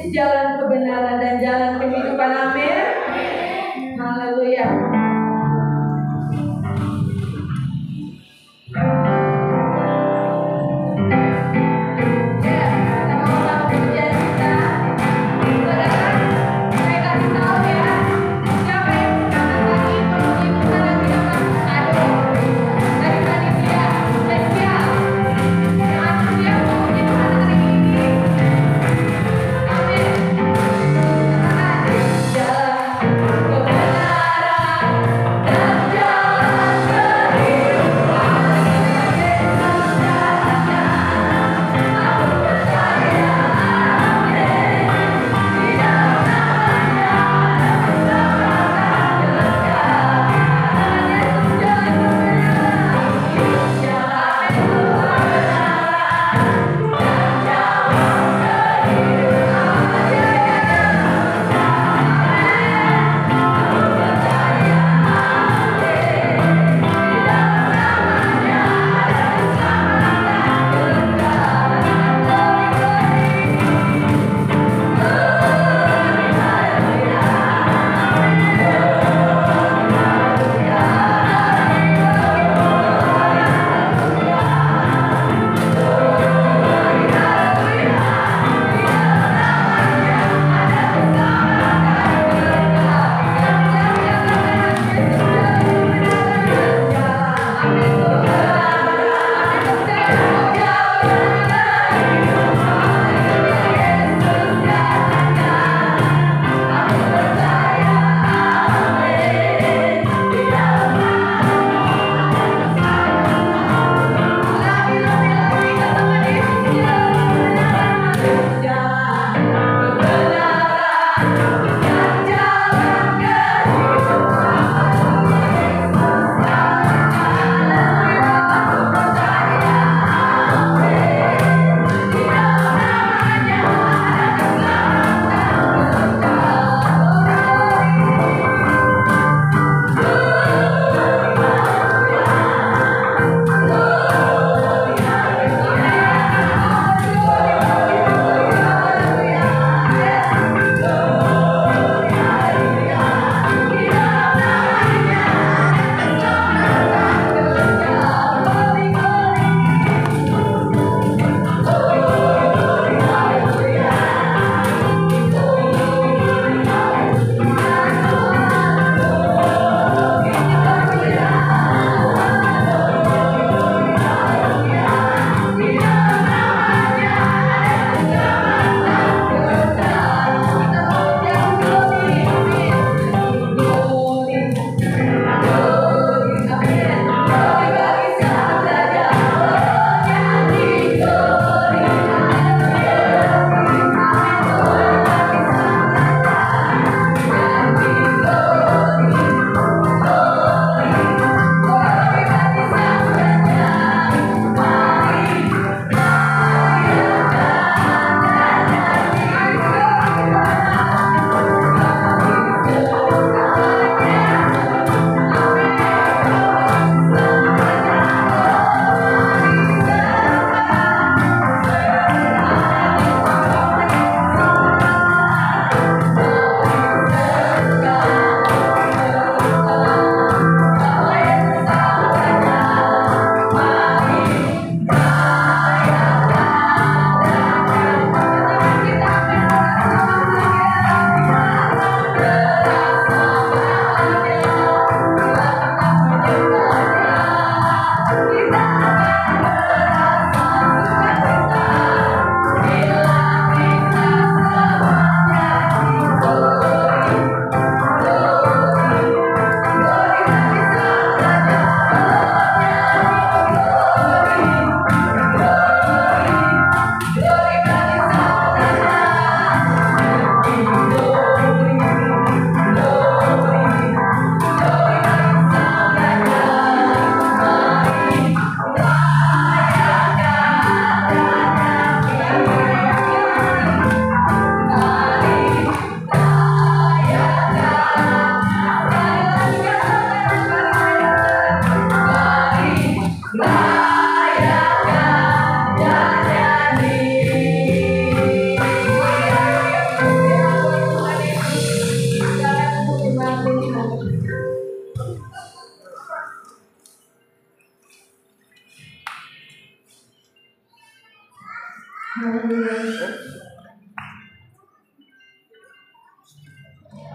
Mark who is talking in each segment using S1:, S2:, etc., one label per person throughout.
S1: Yesus jalan kebenaran dan jalan kehidupan. Amin. Haleluya. Jalan kebenaran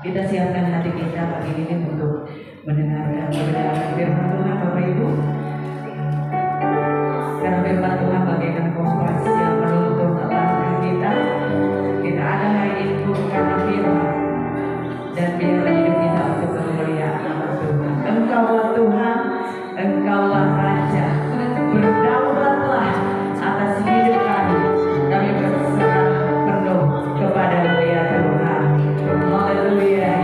S1: Kita siapkan hati kita pagi ini untuk mendengarkan kebenaran firman Tuhan, Bapak Ibu. Karena firman Tuhan bagaikan kompas yang menuntun langkah kita. Kita ada hari itu karena firman, dan biarlah hidup kita untuk kemuliaan nama Tuhan. Engkaulah Tuhan, Engkaulah Raja, berdaulatlah atas hidup kami. Kami berserah penuh kepada-Mu ya Tuhan. Haleluya.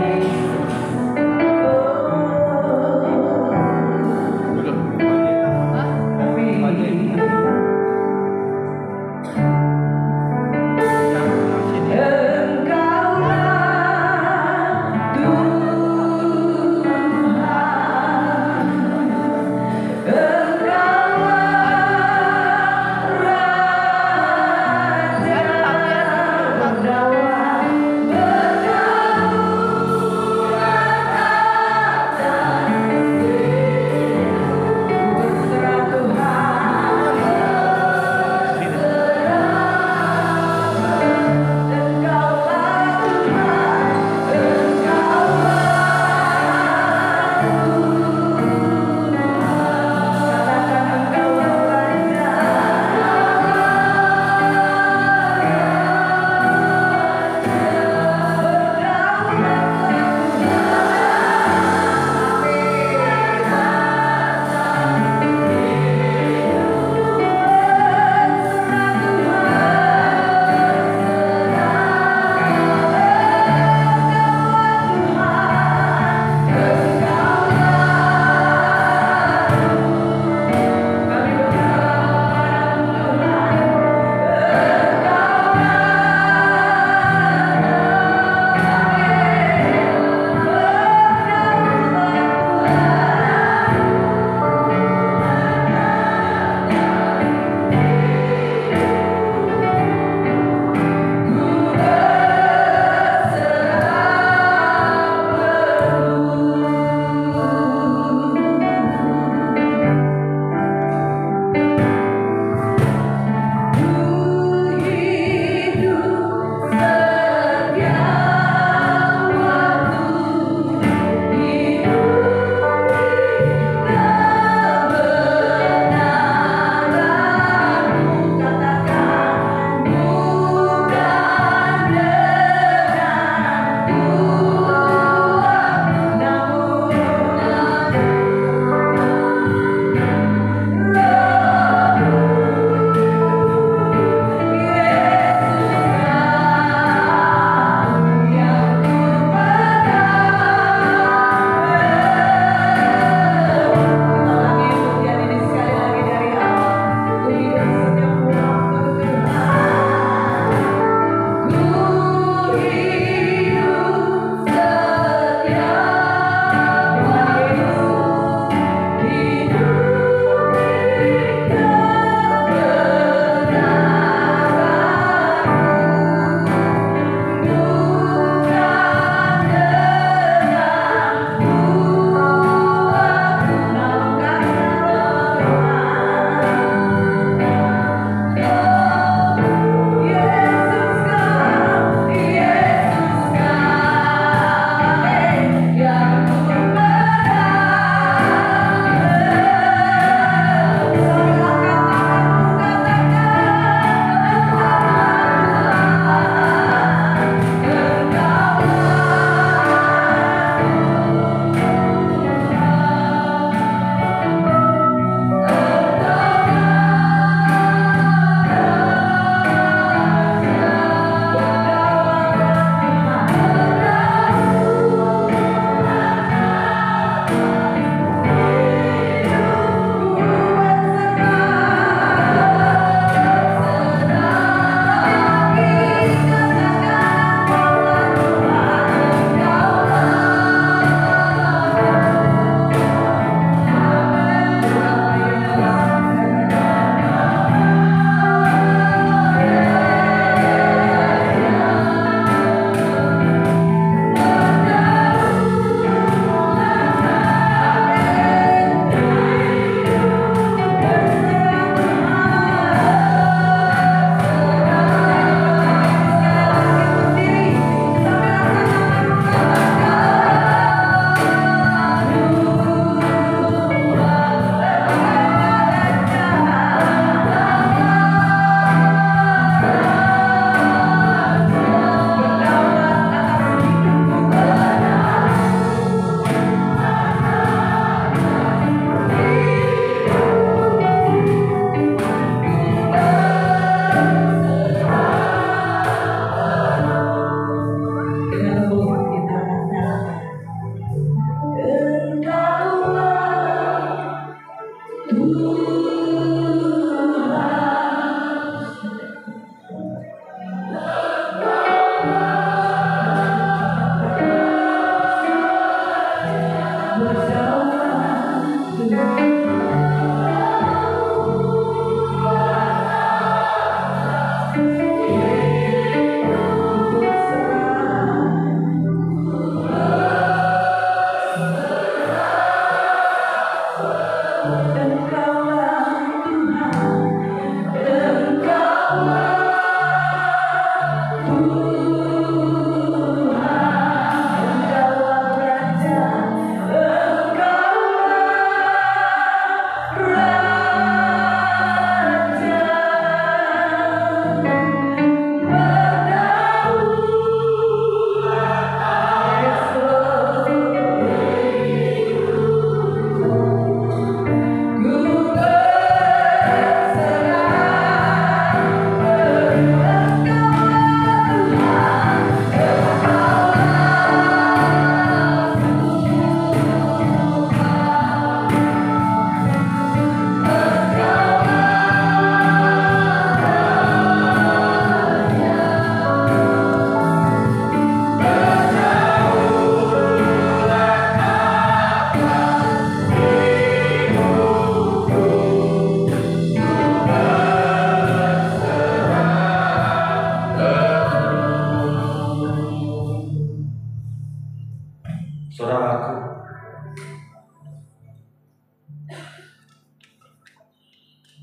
S2: Saudaraku,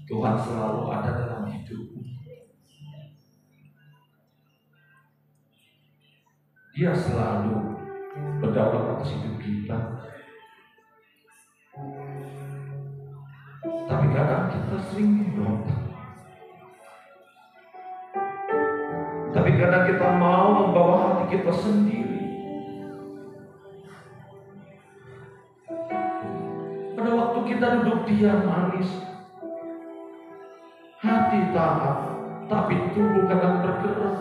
S2: Tuhan selalu ada dalam hidupmu. Dia selalu berdaulat atas hidup kita. Tapi kadang kita sering memberontak. Tapi kadang kita mau membawa hati kita sendiri. Pada waktu kita duduk diam manis, hati taat, tapi tubuh kadang bergerak.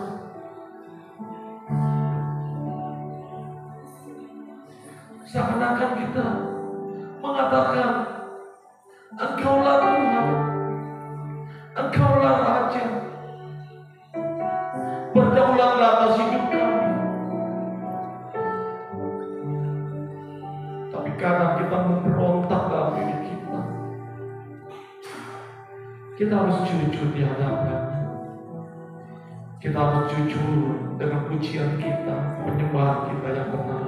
S2: Seakan-akan kita mengatakan, Engkaulah Tuhan, Engkaulah Raja, berdaulatlah atas hidup kami. Tapi kadang kita memberontak dalam diri kita. Kita harus jujur di hadapan. Kita harus jujur dengan pujian kita, penyembahan kita yang benar,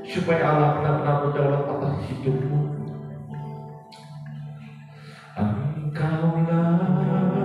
S2: supaya Allah benar-benar berdaulat atas hidupmu. Engkaulah Tuhan,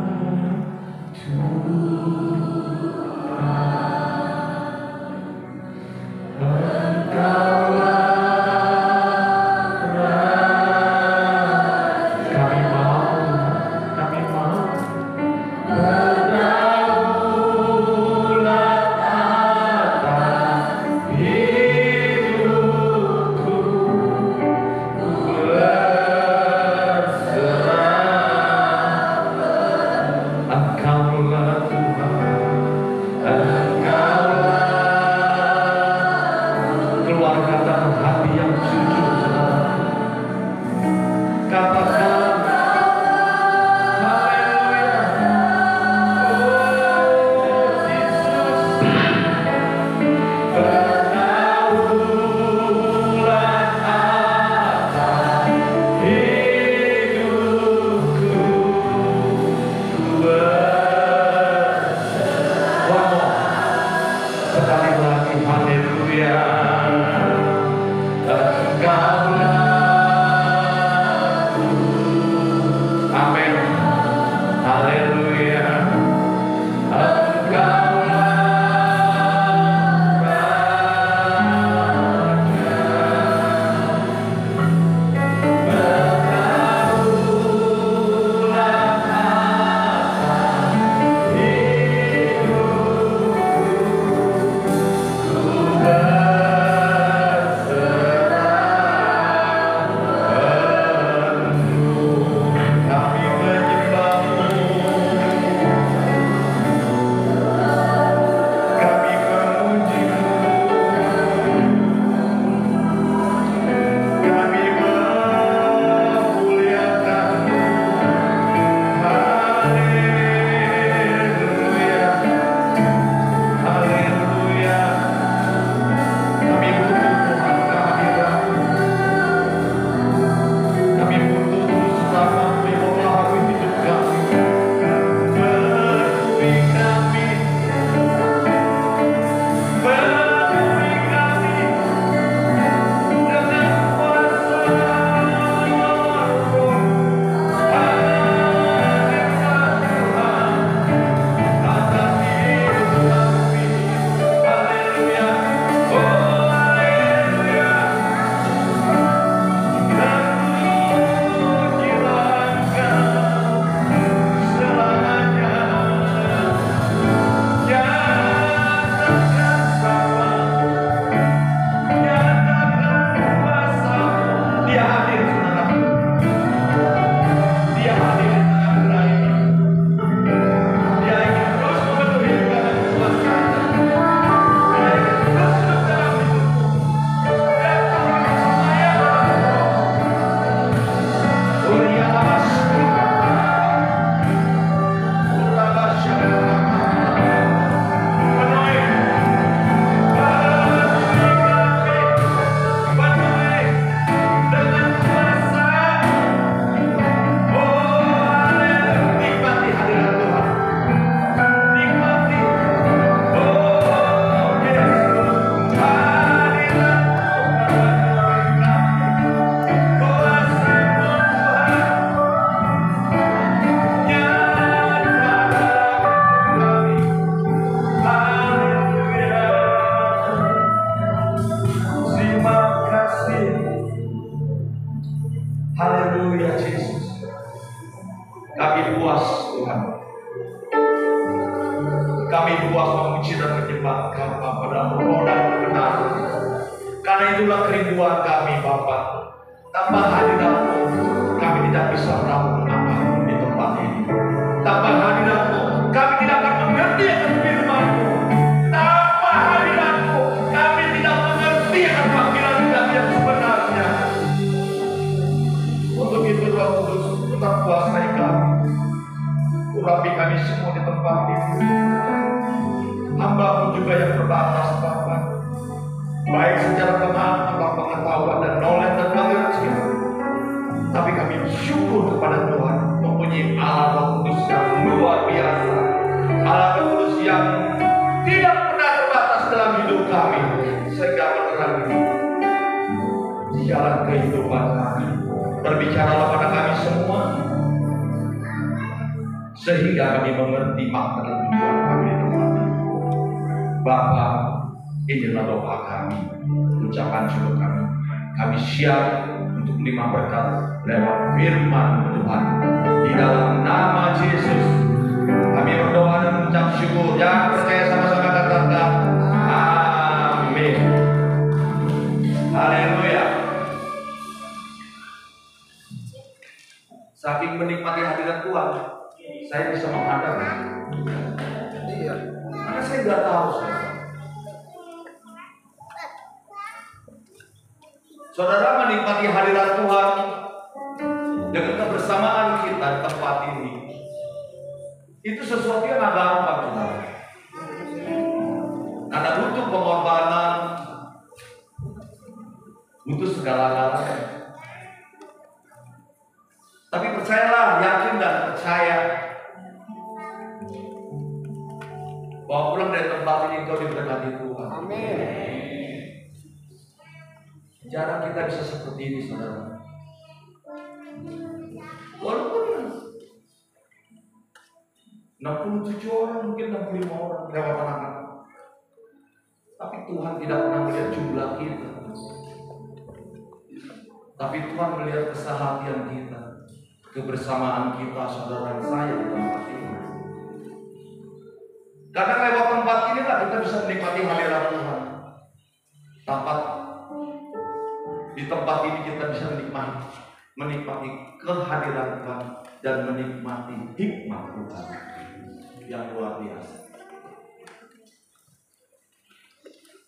S2: Bapa dalam roh dan kebenaran. Karena itulah kerinduan kami Bapa. Tanpa hadirat-Mu kami tidak bisa melakukan apa-apa di tempat ini. Tanpa hadirat-Mu kami tidak akan mengerti akan firman-Mu. Tanpa hadirat-Mu kami tidak mengerti akan panggilan kami yang sebenarnya. Untuk itu Roh Kudus tetap kuasai kami. Urapi kami semua di tempat ini. Hamba-Mu juga yang terbatas Bapa. Baik secara pengetahuan dan knowledge dan pengertian. Tapi kami bersyukur kepada Tuhan mempunyai Allah Roh Kudus yang luar biasa. Allah Roh Kudus yang tidak pernah terbatas dalam hidup kami. Sehingga menerangi jalan kehidupan kami. Berbicaralah pada kami semua. Sehingga kami mengerti makna dan tujuan kami di tempat ini. Bapa, inilah doa kami, ucapan syukur kami. Kami siap untuk menerima berkat lewat firman Tuhan. Di dalam nama Yesus, kami berdoa dan mengucap syukur. Yang percaya sama-sama katakan amin. Haleluya. Saking menikmati hadirat Tuhan, saya bisa menghadap. Iya. Karena saya nggak tahu. Saudara menikmati hadirat Tuhan dengan kebersamaan kita di tempat ini. Itu sesuatu yang agak gampang, saudara. Karena butuh pengorbanan, butuh segala-galanya. Tapi percayalah, yakin dan percaya bahwa pulang dari tempat ini kau diberkati Tuhan. Amin. Jarang kita bisa seperti ini, saudara. Walaupun 67 orang, mungkin 65 orang lewat anak-anak. Tapi Tuhan tidak pernah melihat jumlah kita. Tapi Tuhan melihat keseharian kita, kebersamaan kita, saudara dan saya di tempat ini. Karena lewat tempat inilah kita bisa menikmati hadirat Tuhan. Di tempat ini kita bisa menikmati kehadiran Tuhan dan menikmati hikmat Tuhan yang luar biasa.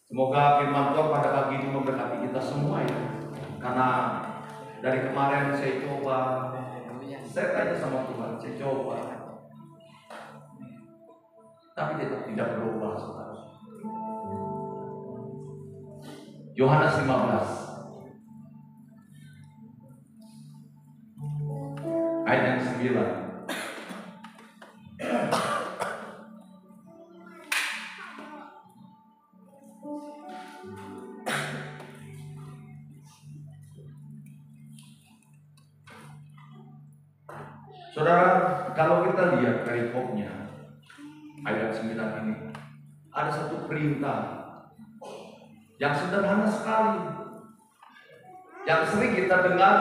S2: Semoga firman Tuhan pada pagi ini memberkati kita semua ya. Karena dari kemarin saya tanya sama Tuhan, saya coba. Tapi tidak berubah, saudara. Yohanes 15 ayat yang 9. Saudara, kalau kita lihat perikopnya ayat 9 ini, ada satu perintah yang sederhana sekali, yang sering kita dengar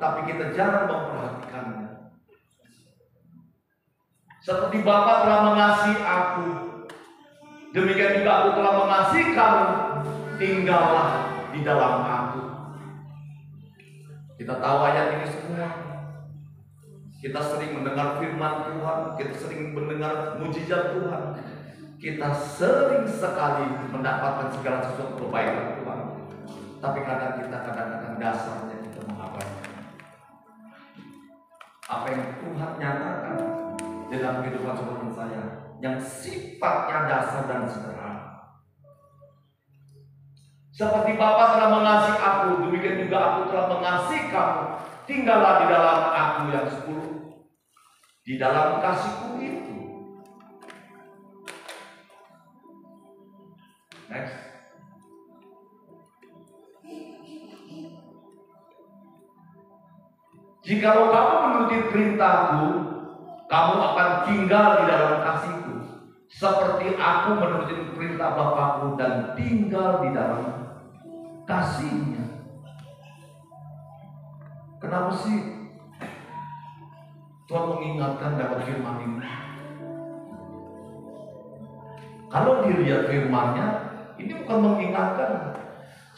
S2: tapi kita jarang memperhatikannya. Seperti Bapa telah mengasihi aku, demikian juga aku telah mengasihi kamu, tinggallah di dalam aku. Kita tahu ayat ini semua. Kita sering mendengar firman Tuhan, kita sering mendengar mujizat Tuhan. Kita sering sekali mendapatkan segala sesuatu kebaikan Tuhan. Tapi kadang-kadang dasarnya kita mengabaikan apa yang Tuhan nyatakan dalam kehidupan saudara saya, yang sifatnya dasar dan sederhana. Seperti Bapa telah mengasihi aku, demikian juga aku telah mengasihi kamu. Tinggallah di dalam aku yang 10, di dalam kasihku itu. Next. Jikalau kamu menuruti perintahku, kamu akan tinggal di dalam kasihku, seperti aku menuruti perintah Bapakku dan tinggal di dalam kasihnya. Kenapa sih Tuhan mengingatkan lewat firman ini? Kalau dilihat firman-Nya,
S3: Ini bukan mengingatkan.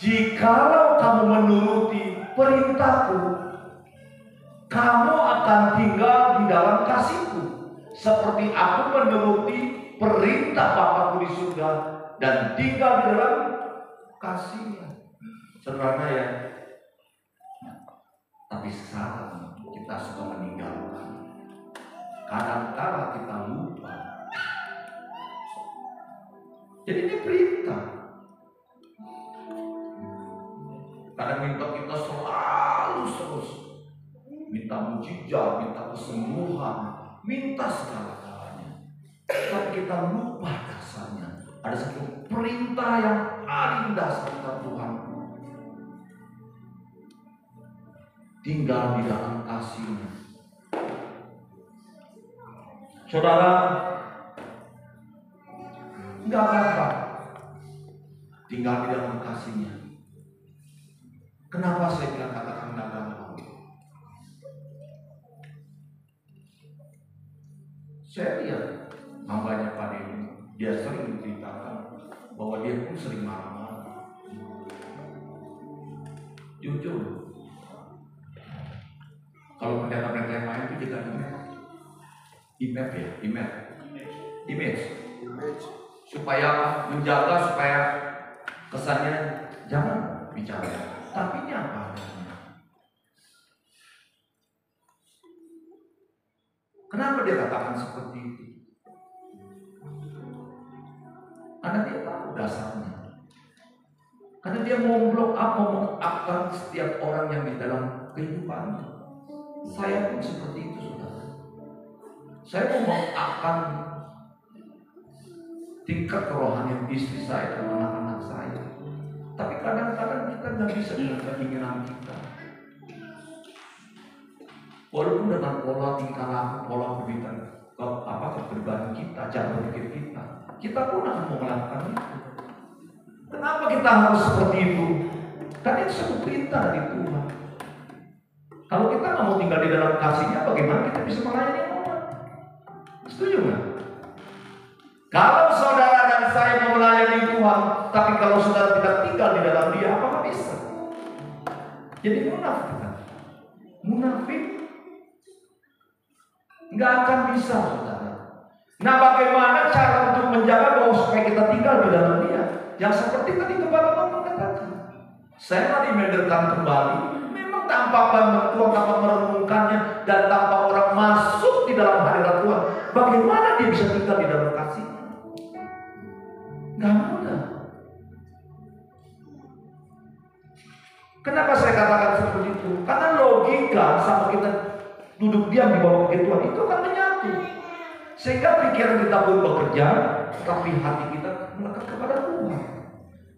S3: Jikalau kamu menuruti perintahku, kamu akan tinggal di dalam kasihku, seperti aku menuruti perintah Bapakku di surga dan tinggal di dalam kasihnya. Saudara ya, tapi sekarang kita suka meninggalkan. Kadang-kadang kita lupa. Jadi ini perintah. Kadang minta kita selalu terus minta mujizat, minta kesembuhan, minta segala-galanya. Tapi kita lupa dasarnya. Ada satu perintah yang paling dasar Tuhan. Tinggal di dalam kasih-Nya. Saudara, enggak apa-apa tinggal di dalam kasih-Nya. Kenapa saya bilang katakan enggak gampang? Saya lihat hambanya Pak Dedi, dia sering menceritakan bahwa dia pun sering marah-marah. Jujur, kalau pendeta-pendeta yang lain itu jaga image, supaya menjaga supaya kesannya jangan bicara. Tapi ini apa? Kenapa dia katakan seperti itu? Karena dia tahu dasarnya. Karena dia memblok up, mengaktifkan setiap orang yang di dalam kehidupannya. Saya pun seperti itu, saudara. Saya mau mengaktifkan tingkat kerohanian istri saya dan anak-anak saya. Tapi kadang-kadang kita nggak bisa dengan keinginan kita. Walaupun dengan pola tingkah laku, pola kepribadian kita, cara berpikir kita pun akan mau melakukan itu. Kenapa kita harus seperti itu? Karena itu satu perintah dari Tuhan. Kalau kita nggak mau tinggal di dalam kasih-Nya, bagaimana kita bisa melayani orang? Setuju nggak? Kalau saudara dan saya mau melayani Tuhan, tapi kalau saudara tidak tinggal di dalam Dia, apakah bisa? Jadi munafik kan? Munafik nggak akan bisa, saudara. Nah, bagaimana cara untuk menjaga bahwa supaya kita tinggal di dalam Dia? Yang seperti tadi Kepala ngomong katakan, saya tadi mendengarkan kembali, memang tanpa bantuan, tanpa merenungkannya, dan tanpa orang masuk di dalam hadirat Tuhan, bagaimana dia bisa tinggal di dalam kasih-Nya? Nggak mudah. Kenapa saya katakan seperti itu? Karena logika sama kita duduk diam di bawah kaki Tuhan itu kan menyatu. Sehingga pikiran kita pun bekerja, tapi hati kita melekat kepada Tuhan.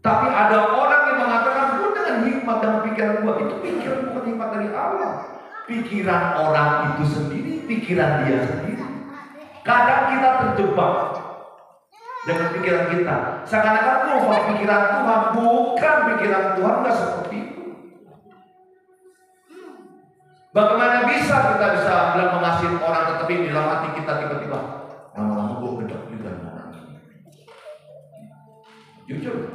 S3: Tapi ada orang yang mengatakan pun dengan hikmat dan pikiran gua itu pikiran bukan hikmat dari Allah. Pikiran orang itu sendiri, pikiran dia sendiri. Kadang kita terjebak dengan pikiran kita. Seakan-akan lupa pikiran Tuhan, bukan pikiran Tuhan, nggak seperti itu. Bagaimana bisa kita bisa bilang mengasihi orang tetapi di dalam hati kita tiba-tiba lama-lama gue gedek juga dengan orang ini. Jujur loh.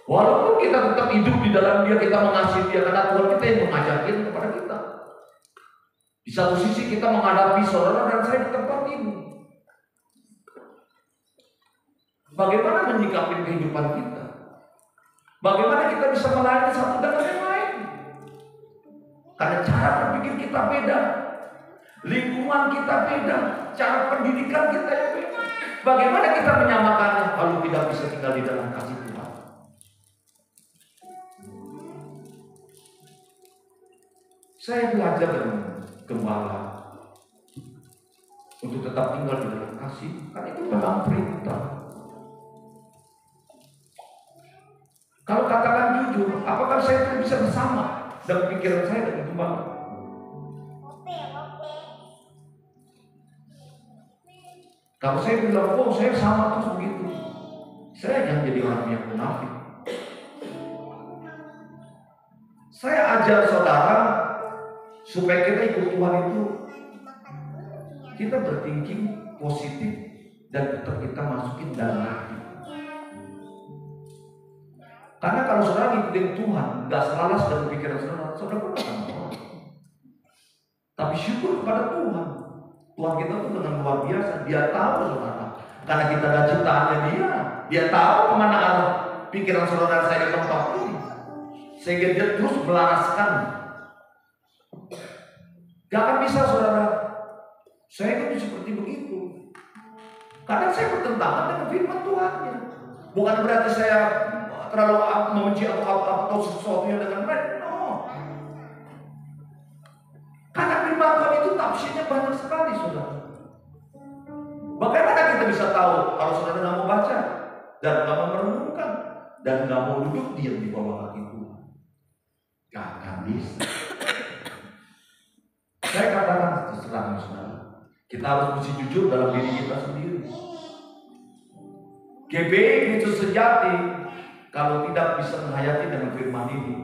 S3: Walaupun kita tetap hidup di dalam Dia, kita mengasihi Dia karena Tuhan kita yang mengajarkan kepada kita. Di satu sisi kita menghadapi saudara dan saya di tempat ini. Bagaimana menyikapi kehidupan kita? Bagaimana kita bisa melayani satu dengan yang lain? Karena cara berpikir kita beda, lingkungan kita beda, cara pendidikan kita yang beda. Bagaimana kita menyamakannya kalau tidak bisa tinggal di dalam kasih Tuhan? Saya belajar dengan gembala untuk tetap tinggal di dalam kasih, karena itu memang perintah. Kalau katakan jujur, apakah saya tidak bisa bersama dengan pikiran saya dengan gembala? Kalau saya bilang, oh saya sama terus begitu, saya jangan jadi orang yang munafik. Saya ajar saudara supaya kita ikut Tuhan itu, kita berthinking positif dan tetap kita masukin dalam hati. Karena kalau saudara ngikutin Tuhan, gak selaras dalam pikiran saudara, saudara pun akan mau. Tapi syukur kepada Tuhan. Tuhan kita tuh dengan luar biasa. Dia tahu saudara. Karena kita ada ciptaannya dia. Dia tahu kemana arah pikiran saudara saya di tempat ini. Sehingga dia terus melaraskan. Gak akan bisa saudara. Saya itu seperti begitu. Kadang saya bertentangan dengan firman Tuhannya. Bukan berarti saya terlalu membenci atau sesuatu yang dengan mereka. No. Karena firman Tuhan itu tafsirnya banyak sekali saudara. Bagaimana kita bisa tahu kalau saudara nggak mau baca dan nggak mau merenungkan dan nggak mau duduk diam di bawah kaki Tuhan? Gak akan bisa. Saya katakan terserah saudara. Kita harus mesti jujur dalam diri kita sendiri. GBI Kristus sejati kalau tidak bisa menghayati dengan firman ini,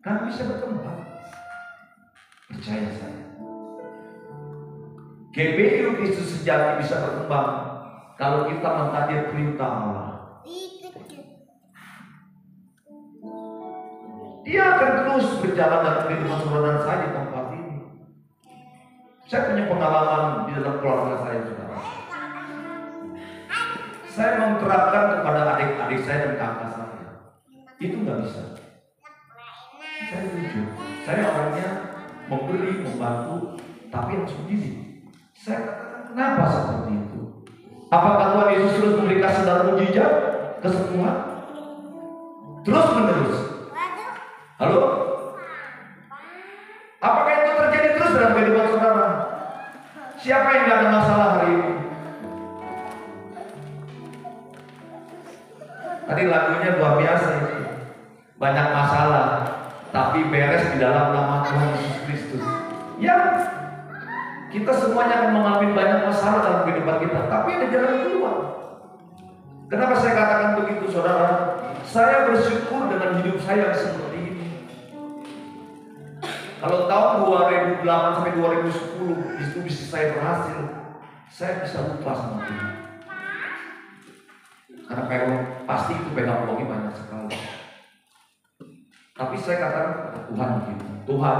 S3: kan bisa berkembang. Percaya saya. GBI Kristus sejati bisa berkembang kalau kita mentaati perintah Allah. Dia akan terus berjalan dalam kehidupan saudara saya di tempat ini. Saya punya pengalaman di dalam keluarga saya, saudara. Saya menerapkan kepada adik-adik saya dan kakak saya. Itu nggak bisa. Saya jujur. Saya orangnya memberi, membantu, tapi harus mendidik. Saya katakan, kenapa seperti itu? Apakah Tuhan Yesus terus memberi kasih dan mujizat kesembuhan? Terus menerus. Halo? Apakah itu terjadi terus dalam kehidupan saudara? Siapa yang nggak ada masalah hari ini? Tadi lagunya luar biasa itu. Banyak masalah, tapi beres di dalam nama Tuhan Yesus Kristus. Ya, kita semuanya akan mengalami banyak masalah dalam kehidupan kita, tapi ada jalan keluar. Kenapa saya katakan begitu, saudara? Saya bersyukur dengan hidup saya seperti ini. Kalau tahun 2008 sampai 2010 itu bisnis saya berhasil, saya bisa lupa sama Tuhan. Karena pasti itu pedagogi banyak sekali. Tapi saya katakan kepada Tuhan begini, Tuhan,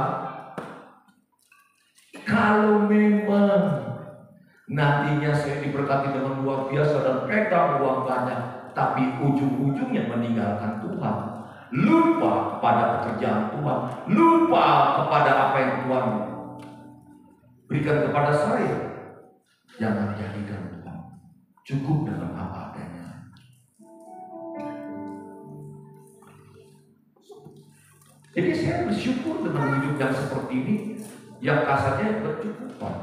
S3: kalau memang nantinya saya diberkati dengan luar biasa dan pegang uang banyak, tapi ujung-ujungnya meninggalkan Tuhan, lupa kepada pekerjaan Tuhan, lupa kepada apa yang Tuhan berikan kepada saya, jangan jadikan Tuhan cukup dengan apa adanya. Jadi saya bersyukur dengan hidup yang seperti ini, yang kasarnya bercukupan.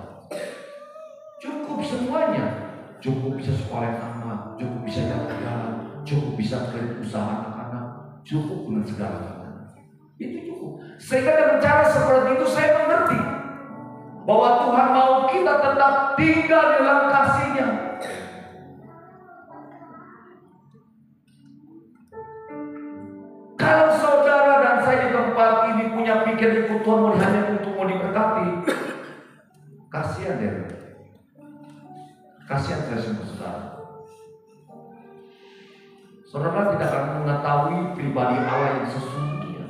S3: Cukup semuanya. Cukup bisa sekolah anak, cukup bisa jalan-jalan, cukup bisa kreatif usaha anak-anak, cukup dengan segala-galanya. Itu cukup. Sehingga dengan cara seperti itu saya mengerti bahwa Tuhan mau kita tetap tinggal dalam kasih-Nya. Kalau saudara dan saya di tempat ini punya pikir ikut Tuhan hanya untuk mau diberkati, kasihan deh. Kasihan saya semua saudara. Saudara tidak akan mengetahui pribadi Allah yang sesungguhnya.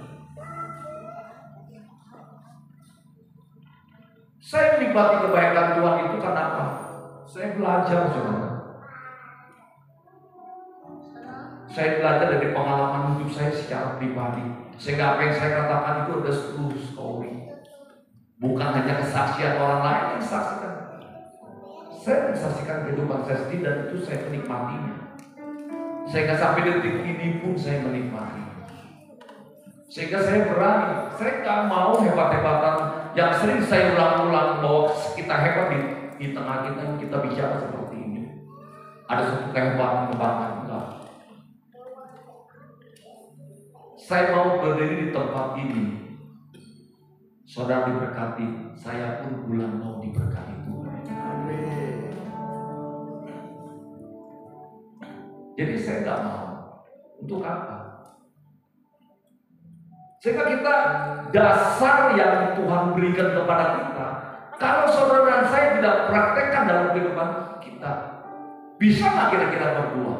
S3: Saya menikmati kebaikan Tuhan itu karena apa? Saya belajar, saudara. Saya belajar dari pengalaman hidup saya secara pribadi. Sehingga apa yang saya katakan itu ada true story. Bukan hanya kesaksian orang lain yang saksikan. Saya menyaksikan kehidupan saya sendiri dan itu saya menikmatinya. Sehingga sampai detik ini pun saya menikmati. Sehingga saya berani. Saya gak mau hebat-hebatan yang sering saya ulang-ulang bahwa kita hebat di tengah kita bicara seperti ini. Ada satu kehebatan-kehebatan. Enggak. Saya mau berdiri di tempat ini. Saudara diberkati, saya pun bulan mau diberkati Tuhan. Amin. Jadi saya tidak mau. Untuk apa? Sehingga kita dasar yang Tuhan berikan kepada kita Kalau saudara dan saya tidak praktekkan dalam kehidupan kita, bisa nggak kira-kira berdua?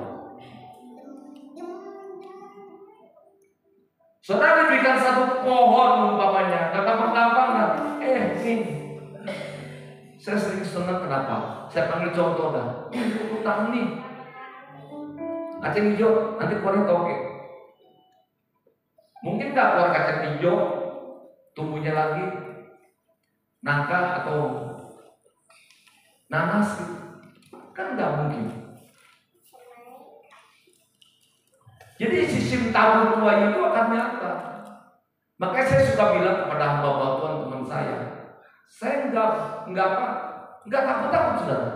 S3: Saudara diberikan satu pohon umpamanya, gampang-gampang ini. Saya sering senang kenapa? Saya panggil contoh dah. Utang nih. Kacang hijau nanti keluarnya toge. Mungkin nggak keluar kacang hijau, tumbuhnya lagi nangka atau nanas gitu. Kan nggak mungkin. Jadi sistem tabur tuai itu akan nyata. Makanya saya suka bilang kepada hamba Tuhan teman saya nggak takut saudara.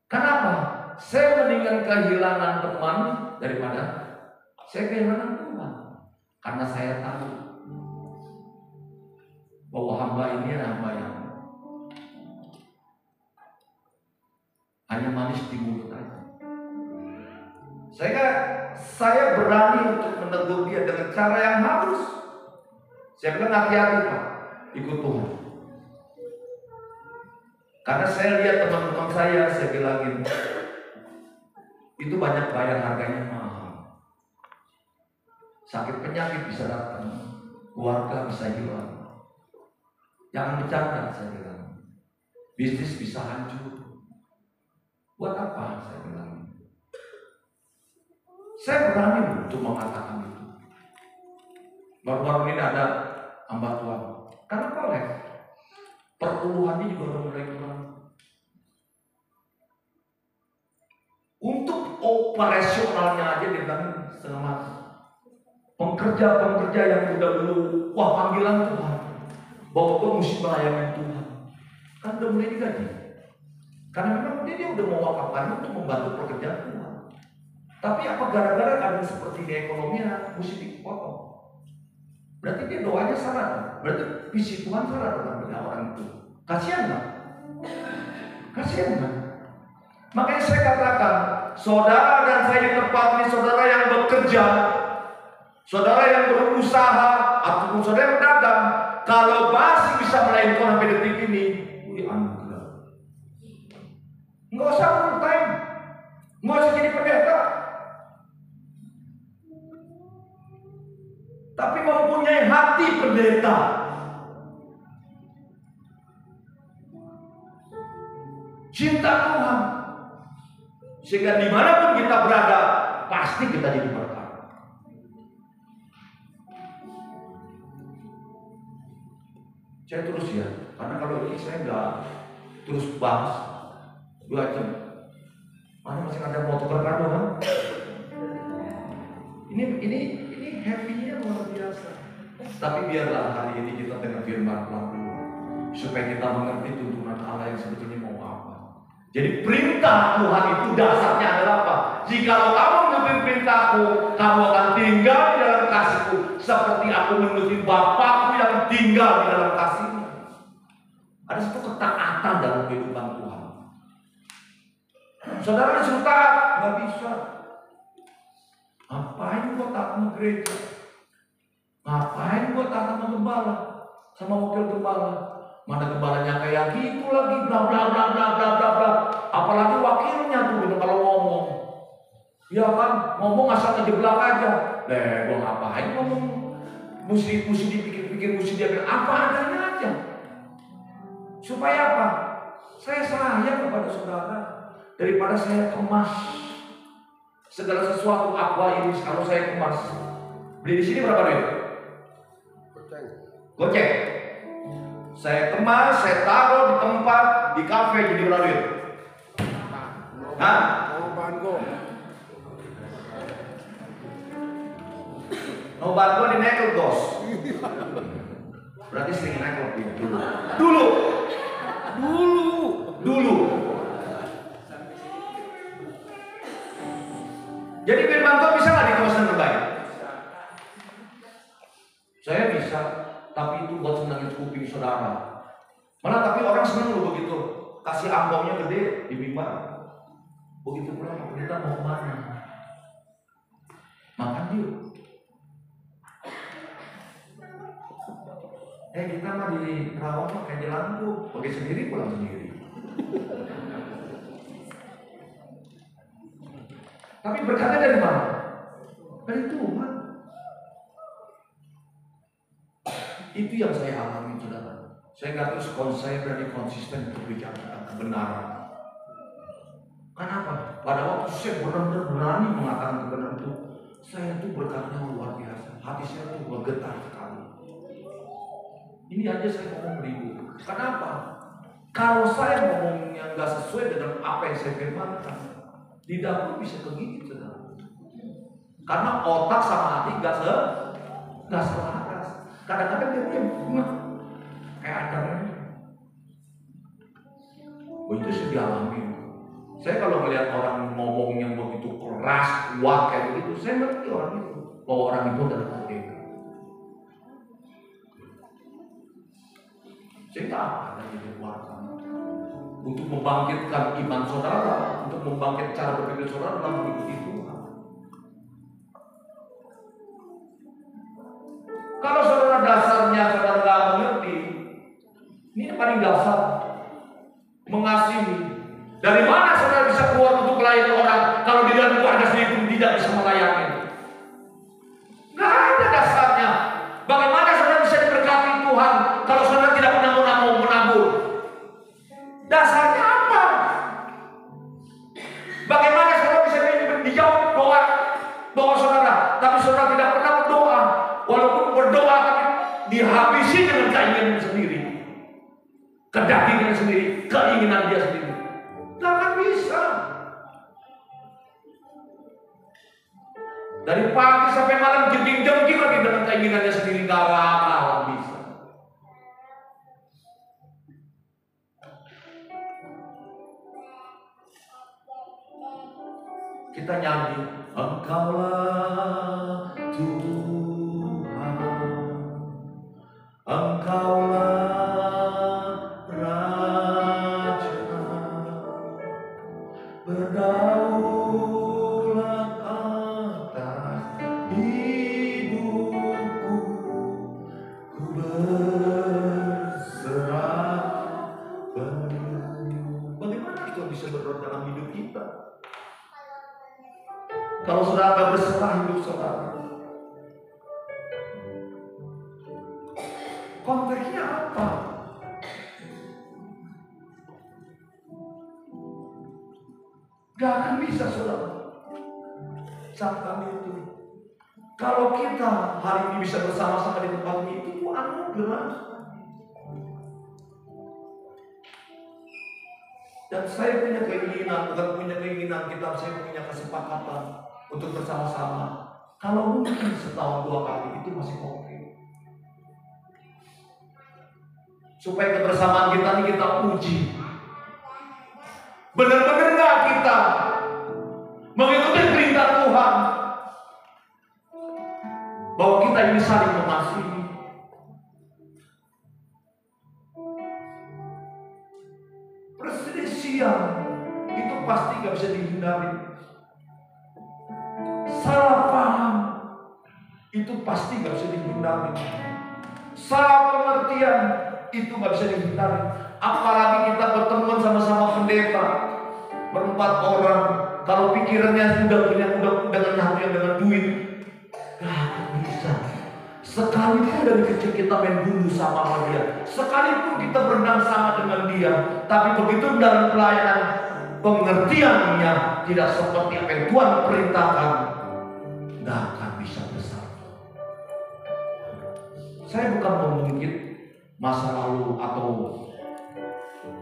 S3: Kenapa? Saya mendingan kehilangan teman daripada saya kehilangan Tuhan. Karena saya tahu bahwa hamba ini adalah hamba yang hanya manis di mulut aja. Saya berani untuk menegur dia dengan cara yang halus. Saya bilang hati-hati Pak, ikut Tuhan. Karena saya lihat teman-teman saya bilangin itu banyak bayar harganya mahal. Sakit penyakit bisa datang, keluarga bisa hilang. Jangan bercanda saya bilang. Bisnis bisa hancur. Buat apa saya bilang? Saya berani untuk mengatakan itu. Baru-baru ini ada hamba Tuhan. Karena boleh. Pertumbuhannya juga udah mulai kurang. Untuk operasionalnya aja dibilang setengah mati. Pekerja-pekerja yang udah dulu, wah panggilan Tuhan, bahwa gue mesti melayani Tuhan, kan udah mulai digaji. Karena memang dia udah mau wakafkan untuk membantu pekerjaan Tuhan. Tapi apa gara-gara keadaan seperti di ekonominya mesti dipotong? Berarti dia doanya salah. Berarti visi Tuhan salah dengan orang itu. Kasihan nggak? Kasihan nggak? Makanya saya katakan, saudara dan saya di tempat ini, saudara yang bekerja, saudara yang berusaha, ataupun saudara yang berdagang, kalau masih bisa melayani Tuhan sampai detik ini, anugerah. Nggak usah full time, nggak usah jadi pendeta, tapi mempunyai hati pendeta. Cinta Tuhan. Sehingga dimanapun kita berada, pasti kita jadi berkat. Saya terus ya, karena kalau ini saya nggak terus bahas 2 jam. Mana masih ada mau tukar kado kan? Ini happy-nya luar biasa. Tapi biarlah hari ini kita dengar firman Tuhan supaya kita mengerti tuntunan Allah yang sebetulnya mau apa. Jadi perintah Tuhan itu dasarnya adalah apa? Jikalau kamu menuruti perintahku, kamu akan tinggal di dalam kasihku, seperti aku menuruti Bapakku yang tinggal di dalam kasihnya. Ada satu ketaatan dalam kehidupan Tuhan. Saudara disuruh taat, nggak bisa. Ngapain gua taat sama gereja? Ngapain gua taat sama gembala, sama wakil gembala? Mana gembalanya kayak gitu lagi, bla bla bla bla bla bla bla. Apalagi wakilnya tuh gitu kalau ngomong. Ya kan, ngomong asal ngejeblak aja. Gua ngapain ngomong? Mesti dipikir-pikir, mesti dia bilang apa adanya aja. Supaya apa? Saya sayang kepada saudara daripada saya kemas segala sesuatu aqua ini. Kalau saya kemas, beli di sini berapa duit? Goceng. Saya kemas, saya taruh di tempat, di kafe jadi berapa duit? Hah? Nobat gua di nekel bos. Berarti sering nekel dulu. Jadi firman Tuhan bisa nggak dikemas dengan terbaik? Saya bisa, tapi itu buat senangin kuping saudara. Malah tapi orang senang loh begitu kasih amplopnya gede di mimbar. Begitu pula kita mau kemana? Makan yuk. Kita mah di Rawang mah kayak di Lampung, pergi sendiri pulang sendiri. Tapi berkatnya dari mana? Dari Tuhan. Itu yang saya alami, saudara. Saya nggak terus saya berani konsisten untuk bicara tentang kebenaran. Kenapa? Pada waktu saya benar-benar berani mengatakan kebenaran itu, saya tuh berkatnya luar biasa. Hati saya tuh bergetar sekali. Ini aja saya ngomong beribu. Kenapa? Kalau saya ngomongnya nggak sesuai dengan apa yang saya firmankan, lidah pun bisa kegigit, saudara. Karena otak sama hati nggak selaras. Kadang-kadang dia punya kayak acaranya. Itu saya dialami. Saya kalau melihat orang ngomong yang begitu keras, kuat kayak begitu, saya ngerti orang itu. Bahwa orang itu adalah merdeka. Saya nggak ada di luar sana. Untuk membangkitkan iman saudara, untuk membangkit cara berpikir saudara dalam mengikuti Tuhan. Kalau saudara dasarnya saudara nggak mengerti, ini yang paling dasar, mengasihi. Dari mana saudara bisa keluar untuk melayani orang kalau di dalam keluarga sendiri pun tidak bisa melayani? Nggak ada dasarnya. Bagaimana saudara bisa diberkati Tuhan kalau saudara tidak pernah menabur? Dasarnya apa? Bagaimana saudara bisa dijawab doa saudara, tapi saudara tidak pernah berdoa? Walaupun berdoa tapi dihabisi dengan keinginan sendiri, kedagingan sendiri, keinginan dia sendiri. Tidak akan bisa. Dari pagi sampai malam jengking-jengking lagi dengan keinginannya sendiri, tidak bakal bisa. Kita nyanyi, Engkaulah Tuhan, Engkaulah Raja, berdaulat atas hidupku, ku berserah penuh. Bagaimana itu bisa berdaulat dalam hidup kita? Kalau saudara nggak berserah hidup saudara, konteksnya apa? Gak akan bisa saudara. Camkan itu. Kalau kita hari ini bisa bersama-sama di tempat ini, itu anugerah. Dan saya punya keinginan, bukan punya keinginan, saya punya kesepakatan untuk bersama-sama. Kalau mungkin setahun 2 kali itu masih oke. Supaya kebersamaan kita ini kita uji. Benar-benar nggak kita mengikuti perintah Tuhan bahwa kita ini saling mengasihi. Perselisihan itu pasti nggak bisa dihindari. Salah paham itu pasti nggak bisa dihindari. Salah pengertian itu nggak bisa dihindari. Apalagi kita berteman sama-sama pendeta berempat orang, kalau pikirannya sudah punya dengan hati yang dengan duit, gak bisa. Sekalipun dari kecil kita main bulu sama dia, sekalipun kita berenang sama dengan dia, tapi begitu dalam pelayanan pengertiannya tidak seperti apa yang Tuhan perintahkan, gak akan bisa bersatu. Saya bukan mengungkit masa lalu atau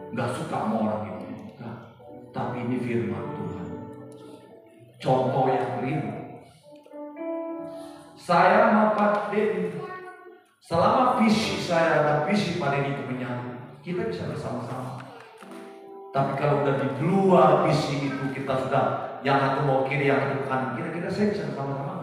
S3: gak suka sama orang itu, tapi ini firman Tuhan. Contoh yang real. Saya sama Pak Den, selama visi saya dan visi Pak Den itu menyatu, kita bisa bersama-sama. Tapi kalau udah di luar visi itu, kita sudah yang satu mau kiri, yang satu kanan, kira-kira saya bisa bersama-sama.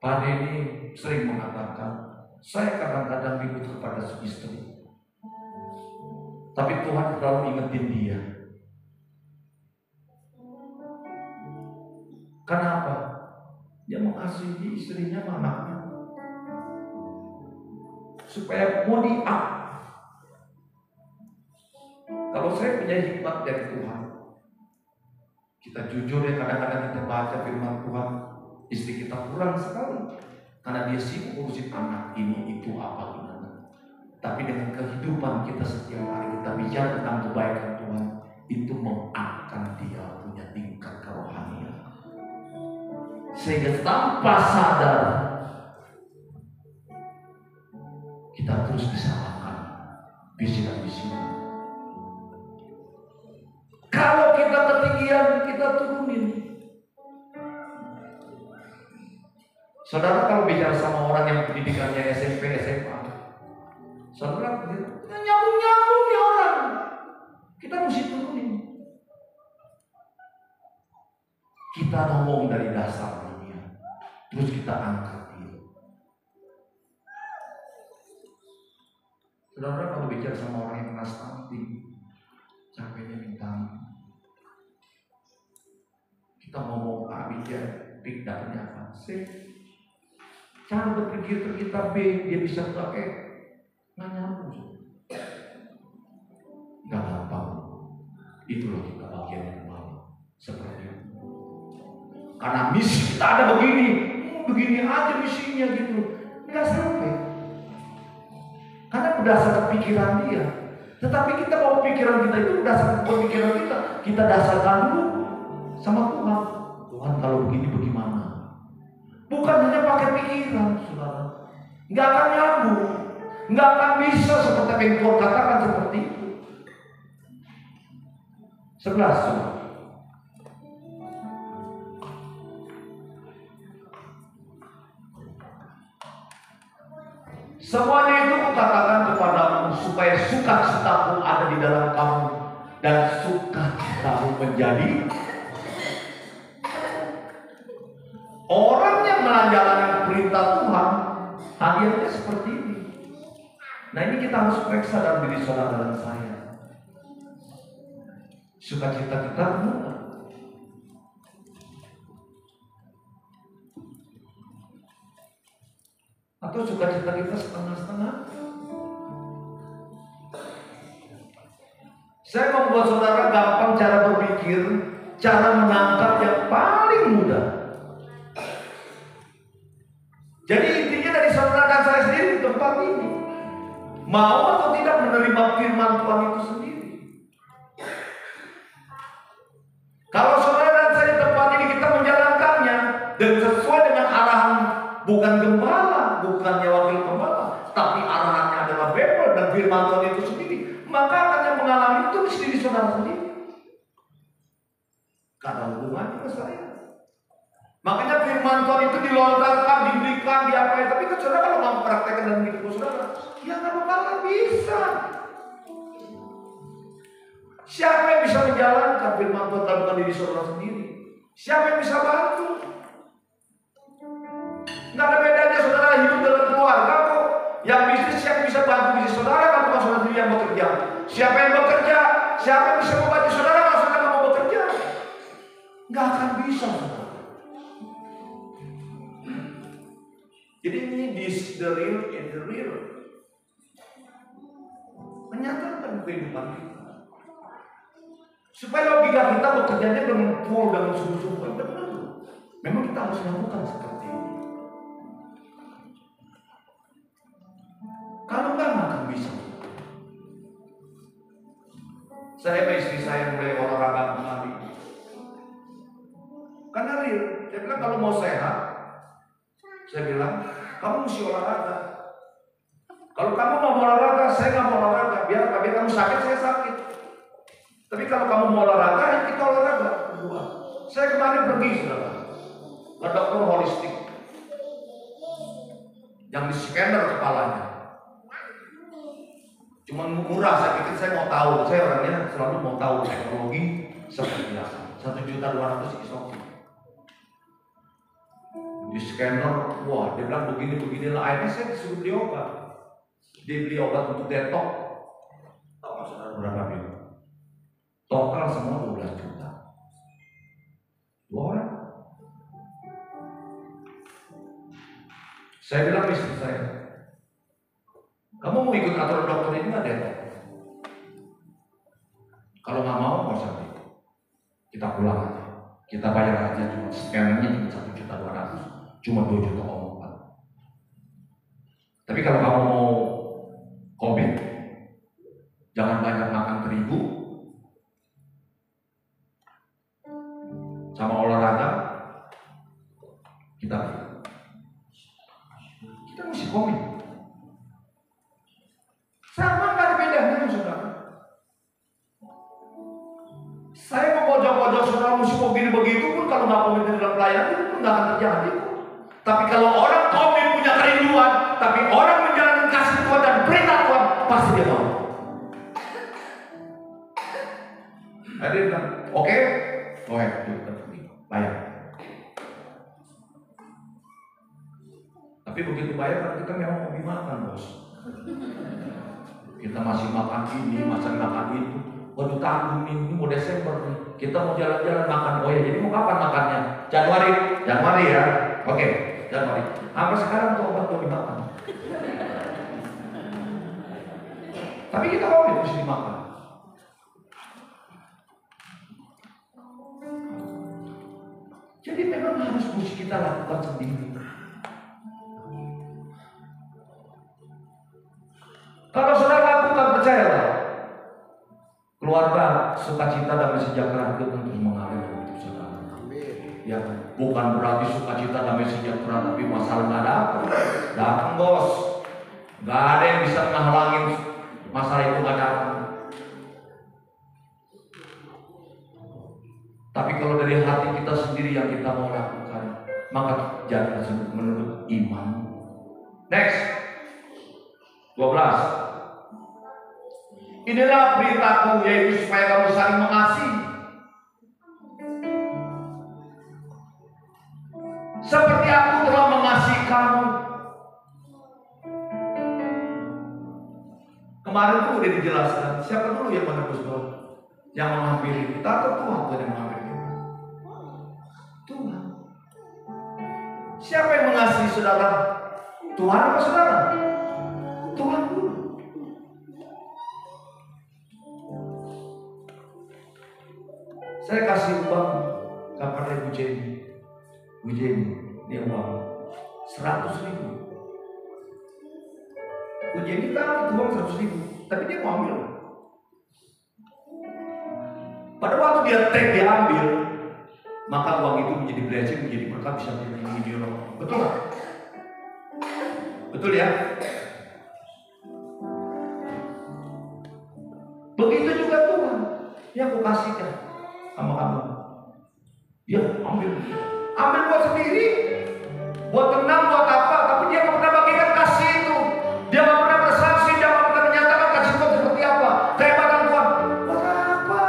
S3: Pak Denny sering mengatakan, saya kadang-kadang ribut kepada istri, tapi Tuhan selalu ingetin dia. Kenapa? Dia mengasihi istrinya, anaknya, supaya mau di-up. Kalau saya punya hikmat dari Tuhan, kita jujur ya, kadang-kadang kita baca firman Tuhan, istri kita kurang sekali karena dia sibuk ngurusin anak ini itu apa gimana. Tapi dengan kehidupan kita setiap hari kita bicara tentang kebaikan Tuhan, itu mengangkat dia punya tingkat kerohanian. Sehingga tanpa sadar kita terus disalahkan bisikan-bisikan. Kalau kita ketinggian, kita turunin. Saudara kalau bicara sama orang yang pendidikannya SMP, SMA, saudara nyambung-nyambung nih orang, kita mesti turunin. Kita ngomong dari dasarnya, terus kita angkat dia. Saudara kalau bicara sama orang yang kena stunting, capeknya minta. Kita ngomong A, B, B dapatnya apa? C. Cara berpikir kita B, dia bisa pakai, nggak nyambung. Nggak gampang. Itulah kita bagian yang bawah. Seperti itu. Karena misi kita ada begini aja misinya gitu. Nggak sampai. Karena berdasarkan pikiran dia. Tetapi kita mau pikiran kita itu berdasarkan pemikiran kita. Kita dasarkan dulu sama Tuhan. Tuhan kalau begini bagaimana? Bukan hanya pakai pikiran, saudara. Nggak akan nyambung. Nggak akan bisa seperti Bengkor katakan seperti itu. 11, saudara. Semuanya itu kukatakan kepadamu supaya sukacitamu ada di dalam kamu dan sukacitamu menjadi. Orang yang menjalankan perintah Tuhan, hadiahnya seperti ini. Nah ini kita harus periksa dalam diri saudara dan saya. Sukacita kita benar. Atau sukacita kita setengah-setengah. Saya membuat saudara gampang cara berpikir, cara menangkap yang paling mudah. Jadi intinya dari saudara dan saya sendiri di tempat ini, mau atau tidak menerima firman Tuhan itu sendiri. Kalau saudara dan saya di tempat ini kita menjalankannya dan sesuai dengan arahan bukan gembala, bukannya wakil gembala, tapi arahannya adalah Bible dan firman Tuhan itu sendiri, maka akan yang mengalami itu di diri saudara sendiri. Karena hubungannya ke saya. Makanya firman Tuhan itu dilontarkan, diberikan, diapain. Tapi kan saudara kalau mau mempraktekkan dalam hidup saudara, ya nggak bakalan bisa. Siapa yang bisa menjalankan firman Tuhan dalam diri saudara sendiri? Siapa yang bisa bantu? Nggak ada bedanya saudara hidup dalam keluarga kok. Yang bisnis siapa bisa bantu bisnis saudara kan bukan saudara sendiri yang bekerja. Siapa yang bekerja? Siapa yang bisa membantu saudara kalau saudara nggak mau bekerja? Nggak akan bisa saudara. Jadi ini this the real and the real. Menyatakan kehidupan kita. Supaya logika kita bekerjanya dengan full, dengan sungguh-sungguh. Benar. Memang kita harus melakukan seperti ini. Kalau nggak akan bisa. Saya sama istri saya mulai olahraga kembali. Karena real. Saya bilang kalau mau sehat, saya bilang, kamu mesti olahraga. Kalau kamu mau olahraga, saya nggak mau olahraga. Biar kamu sakit, saya sakit. Tapi kalau kamu mau olahraga, ya kita olahraga berdua. Saya kemarin pergi, saudara, ke dokter holistik yang di scanner kepalanya. Cuma murah, saya pikir saya mau tahu. Saya orangnya selalu mau tahu teknologi seperti apa. 1.200.000 is oke. Di scanner, wah dia bilang begini lah. Akhirnya saya disuruh beli obat. Dia beli obat untuk detok. Tahu nggak saudara berapa bill? Total semua 12 juta. 2 orang. Saya bilang istri saya, kamu mau ikut aturan dokter ini nggak deh? Kalau nggak mau, nggak usah deh. Kita pulang aja. Kita bayar aja cuma scannernya cuma 1.200.000, cuma 2 juta omongan. Tapi kalau kamu mau COVID, jangan banyak makan terigu, sama olahraga, kita mesti komit. Sama nggak ada bedanya, saudara. Saya mau saudara mesti begini begitu pun kalau nggak komit dalam pelayanan itu pun nggak akan terjadi. Tapi kalau orang komit punya kerinduan, tapi orang menjalankan kasih Tuhan dan perintah Tuhan, pasti dia mau. Ada yang bilang, oke, bayar. Tapi begitu bayar kan kita memang hobi makan, bos. Kita masih makan ini, masih makan itu. Waduh tanggung nih, ini mau Desember nih. Kita mau jalan-jalan makan. Oh ya, jadi mau kapan makannya? Januari ya. Oke, Januari. Sampai sekarang tuh obat hobi makan. Tapi kita hobi mesti dimakan. Jadi memang harus mesti kita lakukan sendiri. Kalau saudara lakukan, percayalah, keluarga sukacita damai sejahtera itu terus mengalir untuk saudara. Ya, bukan berarti sukacita damai sejahtera tapi masalah nggak datang bos. Nggak ada yang bisa menghalangi masalah itu nggak datang. Tapi kalau dari hati kita sendiri yang kita mau lakukan, maka jalan tersebut menurut iman. Next, 12. Inilah beritaku, yaitu supaya kamu saling mengasihi. Seperti aku telah mengasihi kamu. Kemarin tuh udah dijelaskan, siapa dulu yang menebus doa? Yang menghampiri kita atau Tuhan yang menghampiri kita? Tuhan. Siapa yang mengasihi saudara? Tuhan apa saudara? Tuhan dulu. Saya kasih uang kepada Bu Jenny. Bu Jenny, dia uang 100.000. Bu Jenny tahu itu uang 100.000, tapi dia mau ambil. Pada waktu dia ambil, maka uang itu menjadi blessing, menjadi berkat, bisa menjadi miliar. Betul nggak? Betul ya? Begitu juga Tuhan yang aku kasihkan sama kamu. Ya, ambil buat sendiri, buat tenang, buat apa? Tapi dia nggak pernah bagikan kasih itu. Dia nggak pernah bersaksi, dia nggak pernah menyatakan kasih Tuhan seperti apa. Kehebatan Tuhan, buat apa?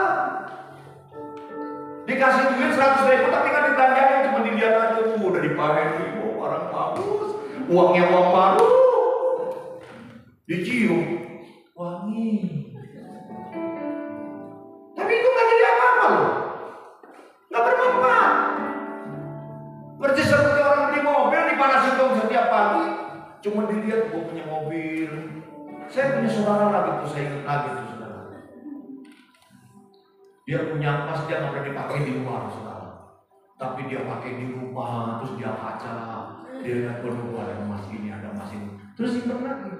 S3: Dikasih duit 100.000, tapi kan ditanyain cuma dilihat aja. Udah dipakai, orang bagus, uangnya uang baru, dicium, wangi. Tapi itu nggak jadi apa-apa loh. Nggak bermanfaat. Persis seperti orang beli mobil dipanasin dong setiap pagi. Cuma dilihat, gue punya mobil. Saya punya saudara lagi tuh, saya ingat lagi tuh saudara. Dia punya emas, dia nggak pernah dipakai di luar saudara. Tapi dia pakai di rumah, terus dia kaca. Dia lihat berdua ada emas ini, ada emas ini. Terus simpen lagi.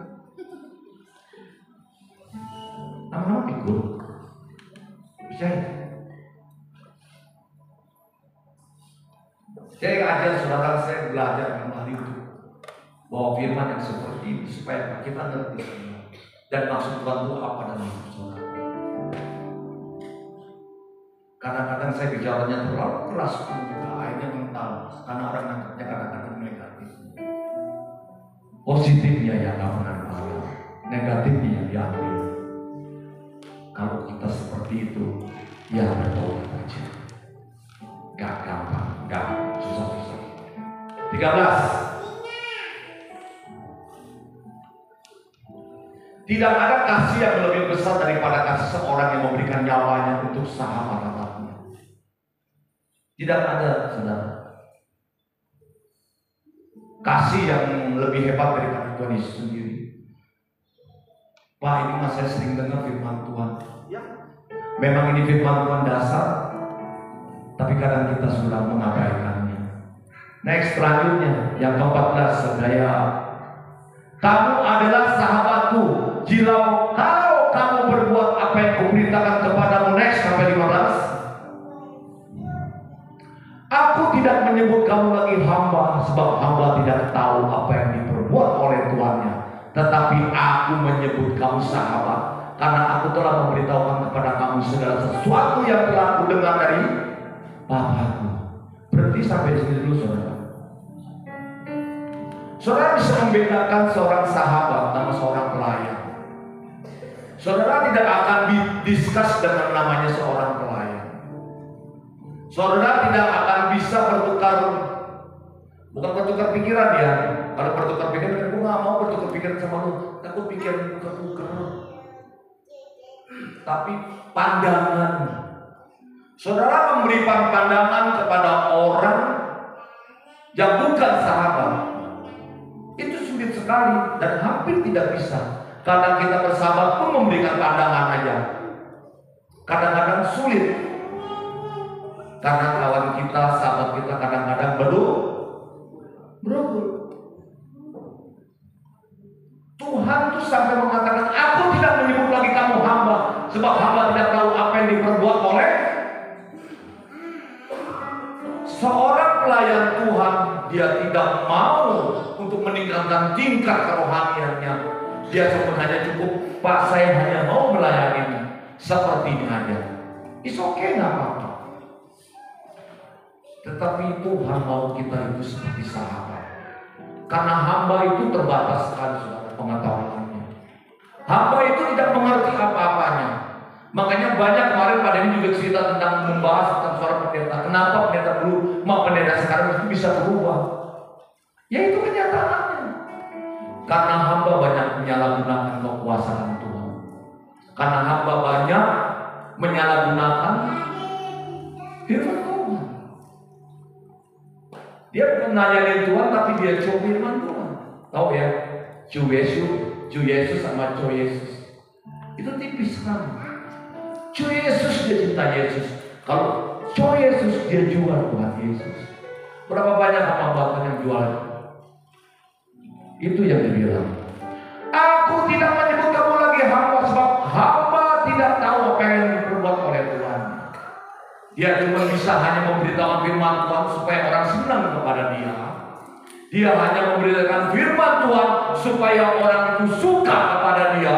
S3: Nama-nama pikul. Percaya. Saya ajar saudara, saya belajar kembali itu bahwa firman yang seperti ini supaya kita ngerti dan maksud Tuhan itu apa dalam hidup saudara. Kadang-kadang saya bicaranya terlalu keras pun juga akhirnya mental karena orang nangkapnya kadang-kadang negatif. Positifnya yang nggak pernah diambil, negatifnya yang diambil. Kalau kita seperti itu, ya bertobat aja. Gak gampang, gak susah-susah. 13. Tidak ada kasih yang lebih besar daripada kasih seorang yang memberikan nyawanya untuk sahabat-sahabatnya. Tidak ada, saudara. kasih yang lebih hebat daripada Tuhan Yesus sendiri. Pak, ini mas saya sering dengar firman Tuhan. Ya, memang ini firman Tuhan dasar, tapi kadang kita sudah mengabaikannya. Next, selanjutnya yang ke-14, saudara. Kamu adalah sahabatku kalau kamu berbuat apa yang kuperintahkan kepadamu. Next, sampai 15. Aku tidak menyebut kamu lagi hamba, sebab hamba tidak tahu apa yang diperbuat oleh tuannya. Tetapi aku menyebut kamu sahabat, karena aku telah memberitahukan kepada kamu segala sesuatu yang telah aku dengar dari Bapakku. Berhenti sampai di sini dulu, saudara. Saudara bisa membedakan seorang sahabat sama seorang pelayan. Saudara tidak akan didiskus dengan namanya seorang pelayan. Saudara tidak akan bisa bukan bertukar pikiran ya. Kalau bertukar pikiran, aku nggak mau bertukar pikiran sama lu. Takut pikiran tukar-tukar. Tapi pandangan. Saudara memberi pandangan kepada orang yang bukan sahabat, itu sulit sekali dan hampir tidak bisa. Karena kita bersahabat pun memberikan pandangan aja. Kadang-kadang sulit. Karena kawan kita, sahabat kita kadang-kadang berubah. Tuhan tuh sampai mengatakan, aku tidak menyebut lagi kamu hamba, sebab hamba tidak tahu apa yang diperbuat oleh seorang pelayan Tuhan. Dia tidak mau untuk meningkatkan tingkat kerohaniannya. Dia cuma hanya cukup, Pak, saya hanya mau melayani seperti ini aja. It's okay, nggak apa-apa. Tetapi Tuhan mau kita itu seperti sahabat. Karena hamba itu terbatas sekali, saudara, pengetahuannya. Hamba itu tidak mengerti apa-apanya. Makanya banyak kemarin pada ini juga cerita tentang membahas tentang seorang pendeta. Kenapa pendeta dulu mau pendeta sekarang itu bisa berubah? Ya itu kenyataannya. Karena hamba banyak menyalahgunakan kekuasaan Tuhan. Karena hamba banyak menyalahgunakan firman Tuhan. Dia bukan nanyain Tuhan, tapi dia coba firman Tuhan. Tahu ya, Cu Yesus sama Cu Yesus. Itu tipis kan. Cu Yesus dia cinta Yesus. Kalau Cu Yesus dia jual Tuhan Yesus. Berapa banyak hamba yang jual? Itu yang dibilang. Aku tidak menyebut kamu lagi hamba, sebab hamba tidak tahu apa yang diperbuat oleh Tuhan. Dia cuma bisa hanya memberitakan firman Tuhan supaya orang senang kepada dia. Dia hanya memberitakan firman Tuhan supaya orang itu suka kepada dia.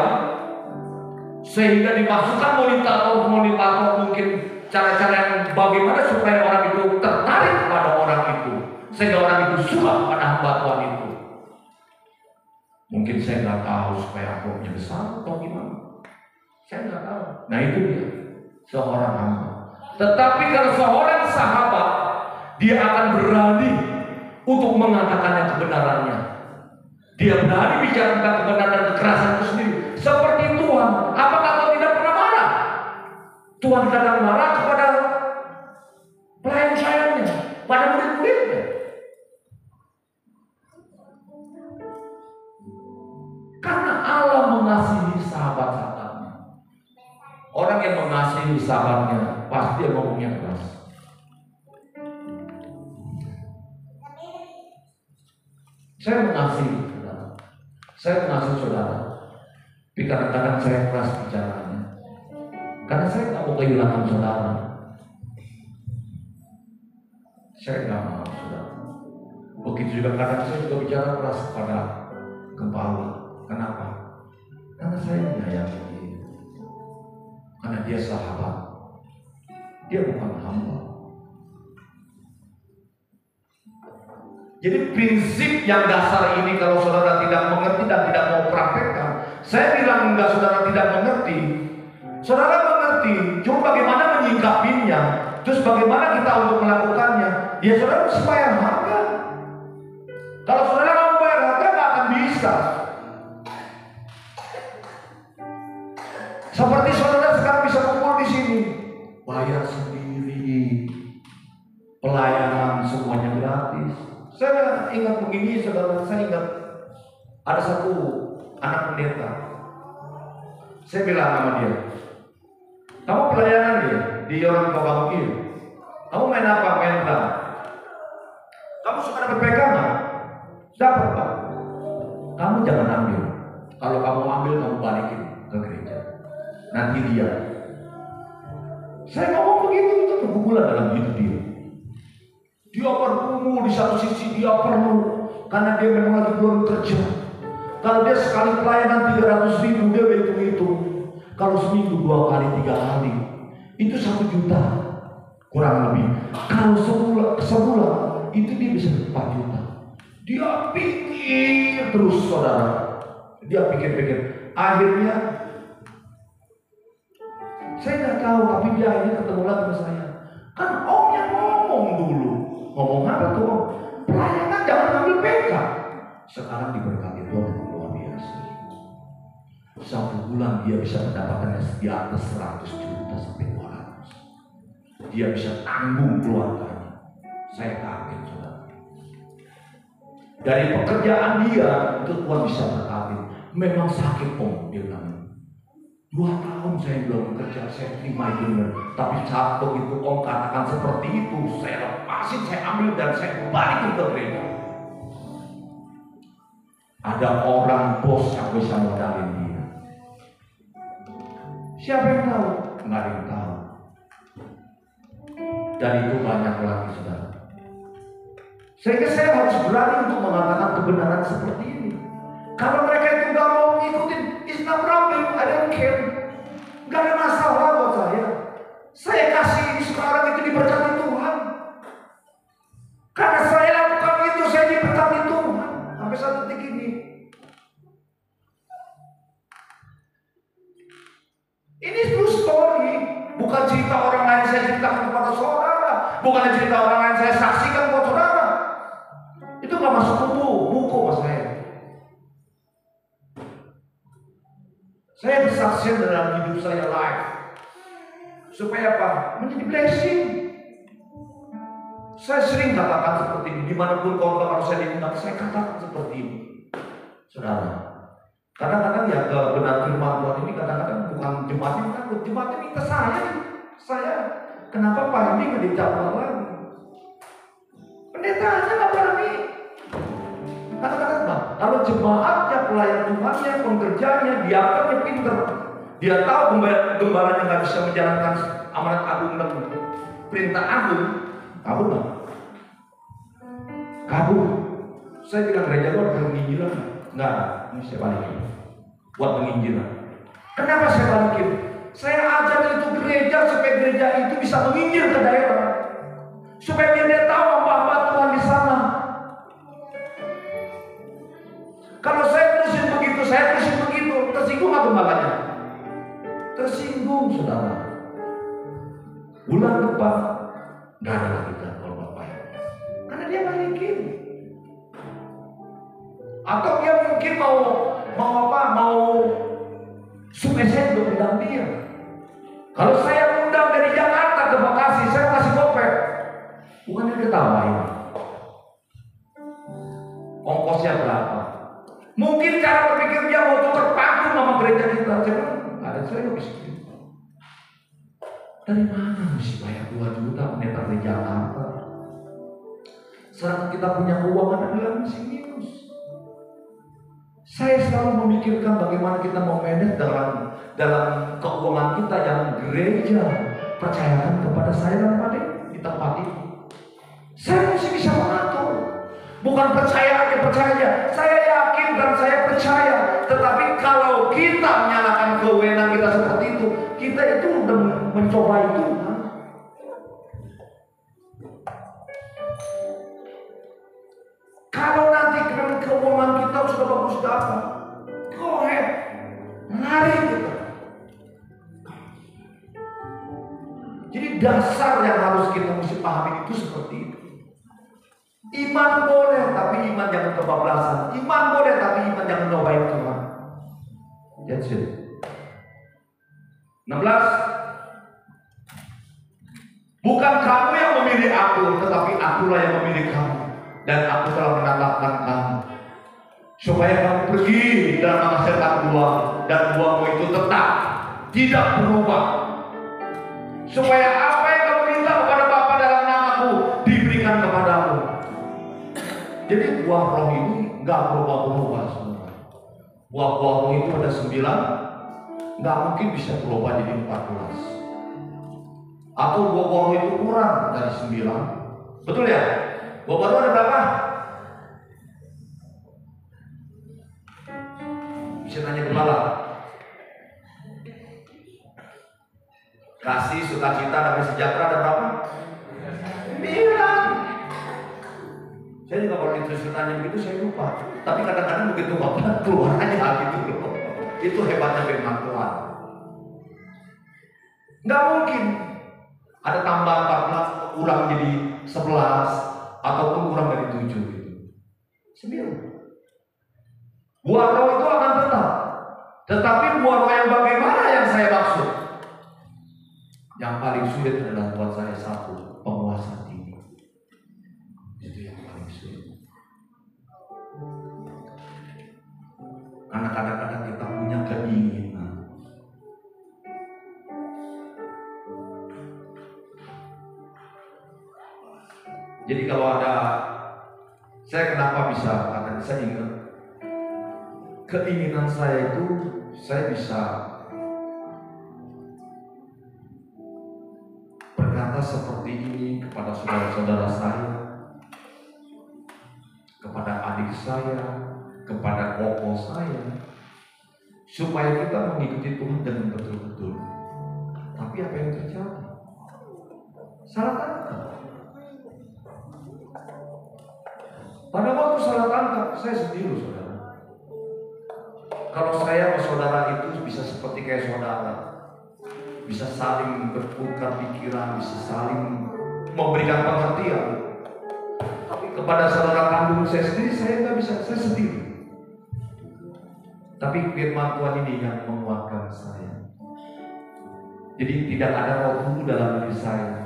S3: Sehingga dimasukkan monitator mungkin cara-cara yang bagaimana supaya orang itu tertarik kepada orang itu. Sehingga orang itu suka kepada hamba Tuhan itu. Mungkin saya nggak tahu supaya amplopnya besar atau gimana. Saya nggak tahu. Nah itu dia, seorang hamba. Tetapi kalau seorang sahabat, dia akan berani untuk mengatakan yang kebenarannya. Dia berani bicara tentang kebenaran dan kekerasan itu sendiri. Seperti Tuhan. Apakah Tuhan tidak pernah marah? Tuhan tidak marah kepada pelayan-pelayannya, pada murid-muridnya. Karena Allah mengasihi sahabat-sahabatnya. Orang yang mengasihi sahabatnya pasti dia ngomongnya keras. Saya mengasihi saudara. Saya mengasihi saudara. Tapi kadang-kadang saya keras bicaranya. Karena saya nggak mau kehilangan saudara. Saya nggak mau saudara. Begitu juga kadang saya juga bicara keras kepada kepala. Kenapa? Karena saya menyayangi dia. Karena dia sahabat. Dia bukan hamba. Jadi prinsip yang dasar ini kalau saudara tidak mengerti dan tidak mau praktekkan, saya bilang enggak saudara tidak mengerti. Saudara mengerti, cuma bagaimana menyikapinya, terus bagaimana kita untuk melakukannya. Ya saudara harus bayar harga. Kalau saudara mau bayar harga nggak akan bisa. Seperti saudara sekarang bisa kumpul di sini, bayar sendiri, pelayanan semuanya gratis. Saya ingat begini, saudara saya ingat ada satu anak pendeta. Saya bilang sama dia, kamu pelayanan dia di orang tua kamu ini. Kamu main apa? Main drum. Kamu suka dapat pegangan? Dapat, Pak. Kamu jangan ambil. Kalau kamu ambil, kamu balikin ke gereja. Nanti dia. Saya ngomong begitu, itu keguguran dalam hidup dia. Dia bergumul di satu sisi, dia perlu karena dia memang lagi belum kerja. Kalau dia sekali pelayanan 300.000, dia hitung-hitung. Kalau seminggu 2 kali, 3 kali, itu 1 juta kurang lebih. Kalau sebulan itu dia bisa 4 juta. Dia pikir terus, saudara. Dia pikir-pikir. Akhirnya saya nggak tahu, tapi dia akhirnya ketemu lagi sama saya. Kan omnya ngomong dulu. Ngomong apa tuh om? Pelayanan jangan ambil PK. Sekarang diberkati Tuhan yang luar biasa. 1 bulan dia bisa mendapatkannya di atas 100 juta sampai 200. Dia bisa tanggung keluarganya. Saya kaget, saudara. Dari pekerjaan dia itu Tuhan bisa berkati. Memang sakit om, dia bilang. 2 tahun saya belum bekerja, saya terima itu benar. Tapi saat begitu om katakan seperti itu, saya lepasin, saya ambil dan saya balik ke gereja. Ada orang bos yang bisa modalin dia. Siapa yang tahu? Nggak ada yang tahu. Dan itu banyak lagi, saudara. Sehingga saya harus berani untuk mengatakan kebenaran seperti ini. Kalau mereka itu nggak mau ngikutin, it's not problem, I don't care. Nggak ada masalah buat saya. Saya kasih ini sekarang itu diberkati Tuhan. Karena saya lakukan itu, saya diberkati Tuhan. Sampai saat detik ini. Ini true story. Bukan cerita orang lain saya ceritakan kepada saudara. Bukan cerita orang lain saya saksikan buat saudara. Itu nggak masuk buku mas saya. Saya bersaksi dalam hidup saya live. Supaya apa? Menjadi blessing. Saya sering katakan seperti ini. Dimanapun kalau saya diundang, saya katakan seperti ini. Saudara, kadang-kadang ya kebenaran firman Tuhan ini kadang-kadang bukan jemaat ini takut. Jemaat ini minta saya. Kenapa Pak ini nggak dijawab lagi? Pendeta aja nggak berani. Katakan Bang, kalau jemaatnya, pelayan Tuhannya, pengerjanya, diakannya pinter. Dia tahu gembalanya nggak bisa menjalankan amanat agung dan perintah agung. Kabur Bang. Kabur. Saya bilang gereja buat penginjilan. Nggak, ini saya balikin. Buat penginjilan. Kenapa saya balikin? Saya ajak itu gereja supaya gereja itu bisa menginjil ke daerah. Supaya dia tahu hamba-hamba Tuhan di sana. Kalau saya terusin begitu, tersinggung nggak gembalanya? Tersinggung, saudara. Bulan depan nggak ada lagi jadwal bapak, karena dia balikin. Atau dia mungkin mau supaya saya juga undang dia. Kalau saya undang dari Jakarta ke Bekasi, saya kasih gopek, bukan dia ketawain. Ongkosnya berapa? Mungkin cara berpikir dia mau tukar panggung sama gereja kita. Saya bilang, ada saya nggak bisa. Dari mana mesti bayar 2 juta meter di Jakarta? Saat kita punya keuangan adalah masih minus. Saya selalu memikirkan bagaimana kita mau manage dalam keuangan kita yang gereja percayakan kepada saya dan Pak di tempat ini. Saya mesti bisa mengatur. Bukan percaya. Saya yakin dan saya percaya. Tetapi kalau kita menyalahkan kewenangan kita seperti itu, kita itu udah mencoba itu. Kalau nanti keuangan kita sudah bagus dapat, go ahead, lari kita. Jadi dasar yang harus kita mesti pahami itu seperti itu. Iman boleh, tapi iman jangan kebablasan. Iman boleh, tapi iman jangan nyobain Tuhan. That's it. 16. Bukan kamu yang memilih aku, tetapi akulah yang memilih kamu. Dan aku telah menetapkan kamu supaya kamu pergi dalam menghasilkan buah dan buahmu itu tetap tidak berubah, supaya apa yang kamu minta kepada Bapa dalam namaku diberikan kepadamu. Jadi buah roh ini nggak berubah-ubah semua. Buah-buahmu itu ada 9, nggak mungkin bisa berubah jadi 14. Atau buah-buahmu itu kurang dari 9. Betul ya? Buah baru ada berapa? Bisa tanya kepala. Kasih, sukacita, damai sejahtera ada berapa? 9. Saya juga kalau ditulis tanya begitu saya lupa. Tapi kadang-kadang begitu Bapak keluar aja gitu loh. Itu hebatnya firman Tuhan. Nggak mungkin ada tambah 14 kurang jadi 11 ataupun kurang dari 7 gitu. 9. Buah roh itu akan tetap. Tetapi buah roh yang bagaimana yang saya maksud? Yang paling sulit adalah buat saya satu, penguasa tinggi. Itu yang paling sulit. Karena kadang-kadang kita punya keinginan. Jadi kalau ada, saya kenapa bisa, karena saya ingat keinginan saya itu, saya bisa berkata seperti ini kepada saudara-saudara saya, kepada adik saya, kepada koko saya, supaya kita mengikuti Tuhan dengan betul-betul. Tapi apa yang terjadi? Salah tangkap. Pada waktu salah tangkap, saya sendiri saudara. Kalau saya sama saudara itu bisa seperti kayak saudara, bisa saling bertukar pikiran, bisa saling memberikan pengertian. Tapi kepada saudara kandung saya sendiri, saya nggak bisa, saya sendiri. Tapi firman Tuhan ini yang menguatkan saya. Jadi tidak ada roh tunggu dalam diri saya.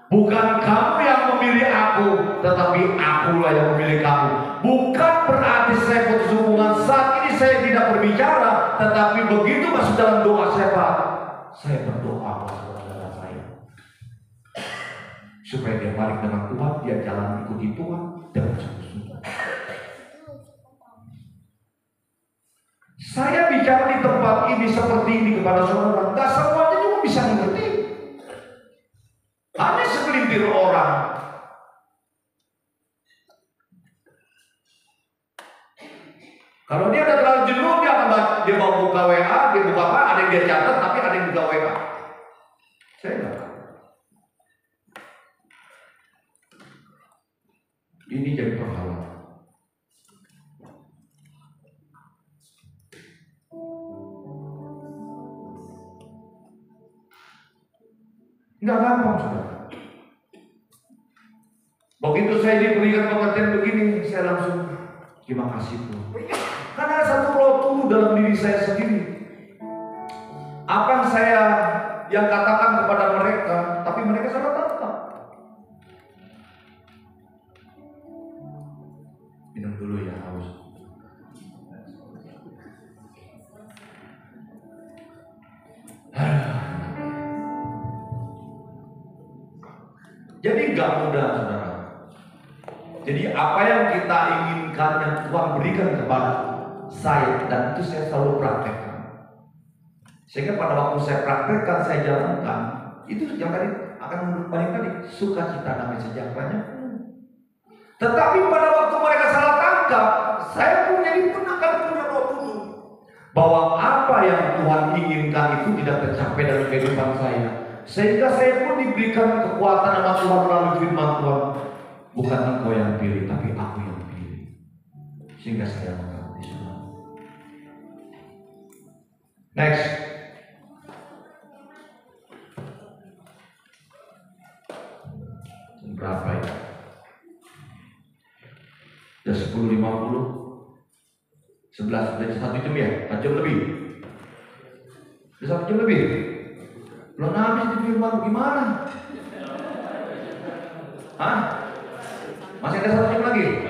S3: Bukan kamu yang memilih aku, tetapi akulah yang memilih kamu. Bukan berarti saya putus hubungan saat ini saya tidak berbicara, tetapi begitu masuk dalam doa saya, Pak, saya berdoa buat saudara saya supaya dia balik dengan Tuhan, dia jalan ikuti Tuhan dengan sungguh-sungguh. Saya bicara di tempat ini seperti ini kepada saudara, tidak semuanya juga bisa mengerti. Hanya segelintir orang. Kalau dia udah terlalu jenuh, dia mau buka WA, dia buka apa, ada yang dia catat, tapi ada yang buka WA. Saya enggak tahu. Ini jadi perhalangan. Enggak gampang, saudara. Begitu saya diberikan pengertian begini, saya langsung terima kasih Tuhan. Karena ada satu roh tunggu dalam diri saya sendiri. Apa yang saya katakan kepada mereka, tapi mereka salah tangkap. Minum dulu ya, haus. Jadi gak mudah, saudara. Jadi apa yang kita inginkan, yang Tuhan berikan kepada saya, dan itu saya selalu praktekkan. Sehingga pada waktu saya praktekkan, saya jalankan, itu yang tadi akan balik tadi, sukacita damai sejahteranya. Tetapi pada waktu mereka salah tangkap, saya pun jadi akan punya roh tunggu bahwa apa yang Tuhan inginkan itu tidak tercapai dalam kehidupan saya. Sehingga saya pun diberikan kekuatan sama Tuhan melalui firman Tuhan. Bukan engkau yang pilih, tapi aku yang pilih. Sehingga saya mengikuti semua. Next. Berapa ya? Udah 10.50. 11, udah 1 jam ya? 1 jam lebih. Udah 1 jam lebih. Belum habis di firman, gimana? Hah? Masih ada 1 jam lagi?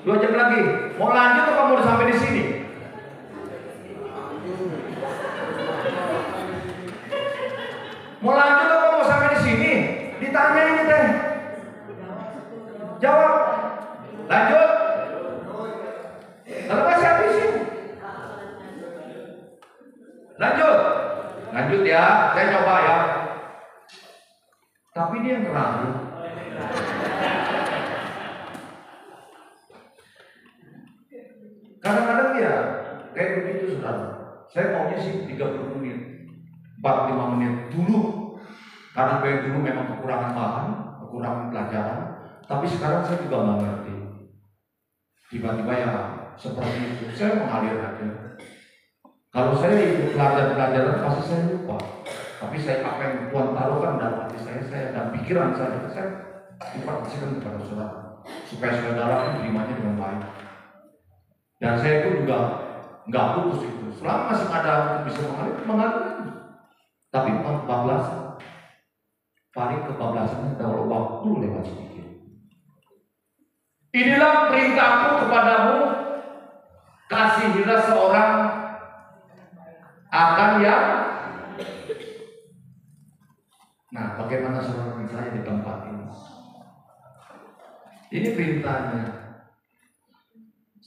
S3: 2 jam lagi. Mau lanjut atau mau sampai di sini? Mau lanjut atau mau sampai di sini? Ditanya ini teh. Jawab. Lanjut. Lalu masih habisin. Lanjut. Lanjut ya. Saya coba ya. Tapi dia yang terakhir. Kadang-kadang ya kayak begitu saudara. Saya maunya sih 30 menit, 45 menit dulu. Karena kayak dulu memang kekurangan bahan, kekurangan pelajaran. Tapi sekarang saya juga nggak ngerti. Tiba-tiba ya seperti itu. Saya mengalir aja. Kalau saya ikut pelajaran pasti saya lupa. Tapi saya apa yang Tuhan taruhkan dalam hati saya dan pikiran saya informasikan kepada saudara supaya saudara menerimanya dengan baik. Dan saya pun juga nggak putus itu. Selama masih ada untuk bisa mengalir. Tapi kebablasan, paling kebablasannya kalau waktu lewat sedikit. Inilah perintahku kepadamu, kasihilah seorang akan yang. Nah, bagaimana saudara saya di tempat ini? Ini perintahnya.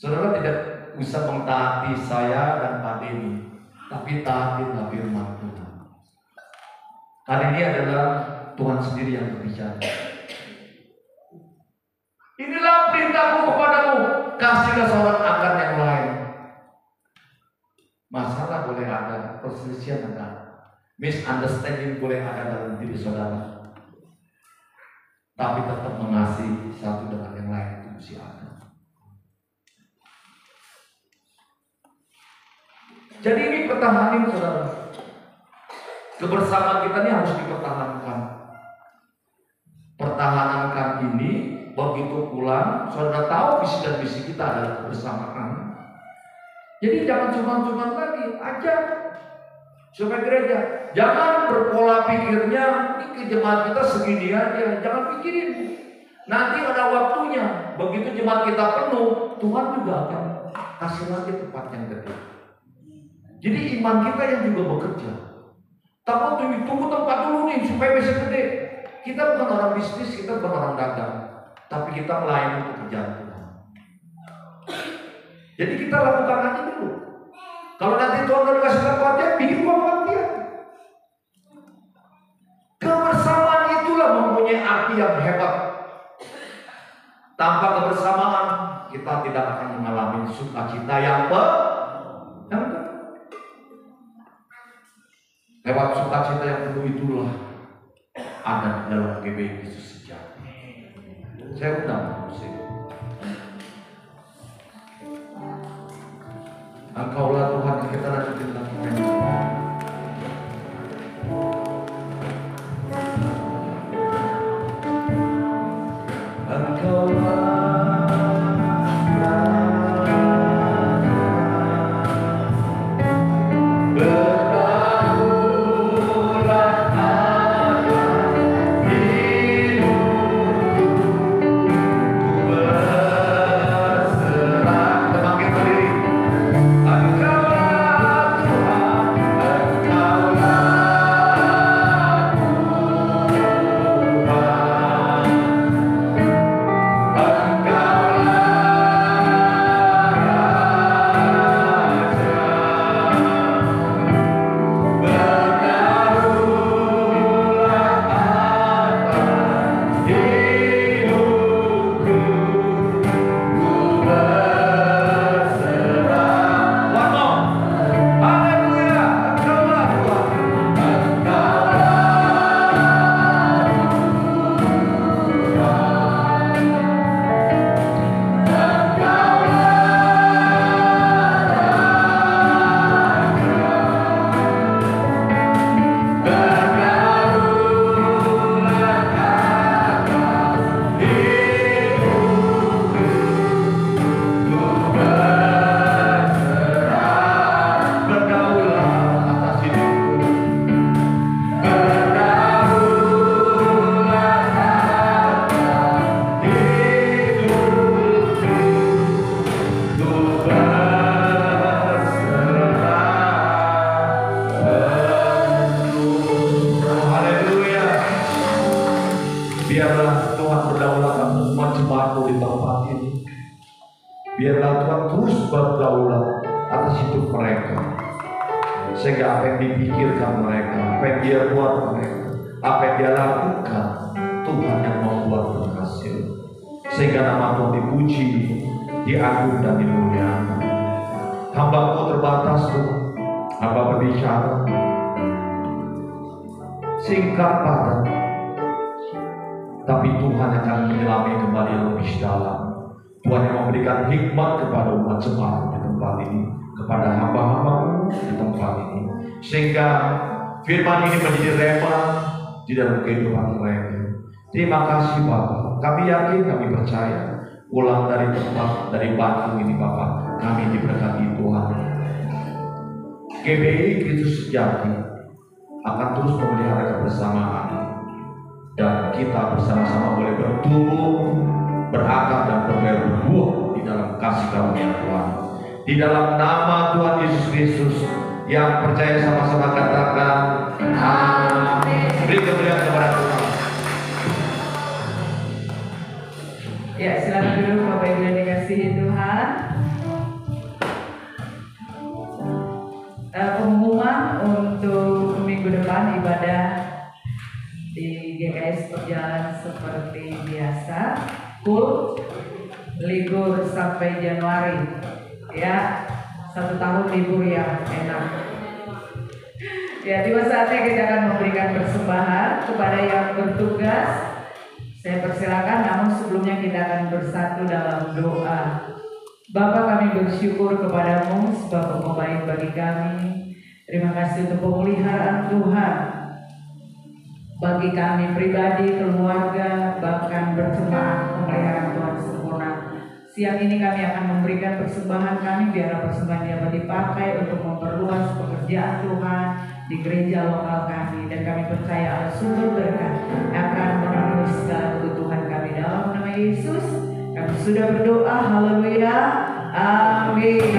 S3: Saudara tidak bisa mentaati saya dan Pak Denny, tapi taatilah firman Tuhan. Kali ini adalah Tuhan sendiri yang berbicara. Inilah perintahku kepadamu, kasihlah seorang akan yang lain. Masalah boleh ada, perselisihan ada, misunderstanding boleh ada dalam diri saudara, tapi tetap mengasihi satu dengan yang lain itu mesti ada. Jadi ini pertahanan saudara. Kebersamaan kita ini harus dipertahankan. Pertahankan ini begitu pula saudara tahu visi dan misi kita adalah kebersamaan. Jadi jangan cuma-cuma lagi ajak supaya gereja. Jangan berpola pikirnya ini jemaat kita segini aja. Jangan pikirin. Nanti ada waktunya. Begitu jemaat kita penuh, Tuhan juga akan kasih lagi tempat yang gede. Jadi iman kita yang juga bekerja. Tapi tunggu tempat dulu nih supaya bisa gede. Kita bukan orang bisnis, kita bukan orang dagang, tapi kita melayani pekerjaan Tuhan. Jadi kita lakukan aja dulu. Kalau nanti Tuhan udah kasih tempatnya, bikin dia. Kebersamaan itulah mempunyai arti yang hebat. Tanpa kebersamaan kita tidak akan mengalami sukacita yang lewat sukacita yang penuh itulah ada di dalam GBI Yesus sejati. Saya undang musik. Engkaulah Tuhan yang kita lanjutin lagi. Engkaulah terus berdaulat atas hidup mereka. Sehingga apa yang dipikirkan mereka, apa yang dia buat mereka, apa yang dia lakukan, Tuhan yang membuat berhasil. Sehingga nama Tuhan dipuji, diagung dan dimuliakan. Hamba-Mu terbatas Tuhan, hamba berbicara singkat padat, tapi Tuhan akan menyelami kembali yang lebih dalam. Tuhan yang memberikan hikmat kepada umat jemaat di tempat ini, kepada hamba-hamba-Mu di tempat ini, sehingga firman ini menjadi rema di dalam kehidupan mereka. Terima kasih Bapak. Kami yakin, kami percaya, pulang dari tempat, dari batu ini Bapak, kami diberkati Tuhan. GBI Kristus Sejati akan terus memelihara kebersamaan, dan kita bersama-sama boleh bertumbuh, berakar dan berbuah di dalam kasih karunia Tuhan. Di dalam nama Tuhan Yesus Kristus, yang percaya sama-sama katakan amin. Beri kemuliaan kepada Tuhan.
S1: Ya, silakan duduk Bapak Ibu yang dikasihi Tuhan. Pengumuman untuk minggu depan ibadah di GKS berjalan seperti biasa, full libur sampai Januari, ya, 1 tahun libur yang enak. Ya, tiba saatnya kita akan memberikan persembahan kepada yang bertugas. Saya persilakan, namun sebelumnya kita akan bersatu dalam doa. Bapa, kami bersyukur kepadamu sebab Engkau baik bagi kami. Terima kasih untuk pemeliharaan Tuhan bagi kami pribadi, keluarga, bahkan berjemaat. Pemeliharaan Tuhan sempurna. Siang ini kami akan memberikan persembahan kami, biar persembahan dapat dipakai untuk memperluas pekerjaan Tuhan di gereja lokal kami, dan kami percaya Allah sumber berkat akan memenuhi segala kebutuhan kami. Dalam nama Yesus kami sudah berdoa, haleluya, amin.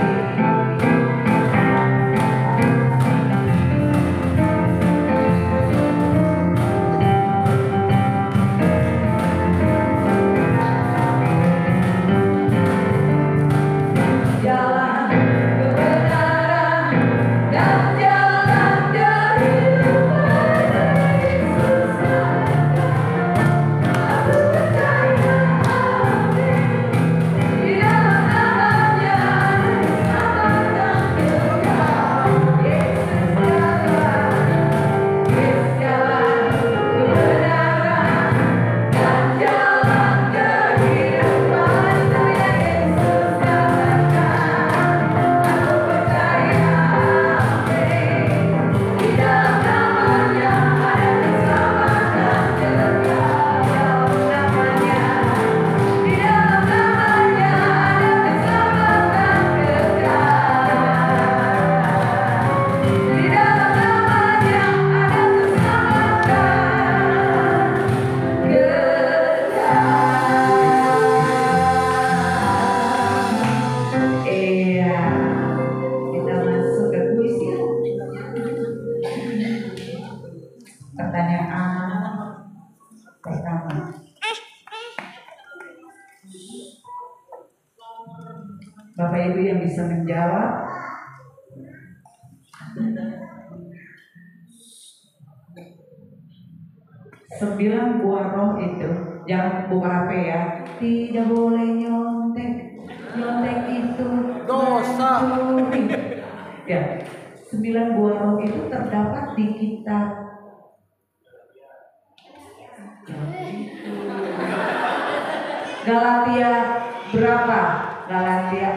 S1: Bapak Ibu yang bisa menjawab. Sembilan buah roh itu, jangan buka HP ya. Tidak boleh nyontek. Nyontek itu dosa. Ya, 9 buah roh itu terdapat di kitab Galatia berapa? Galatia,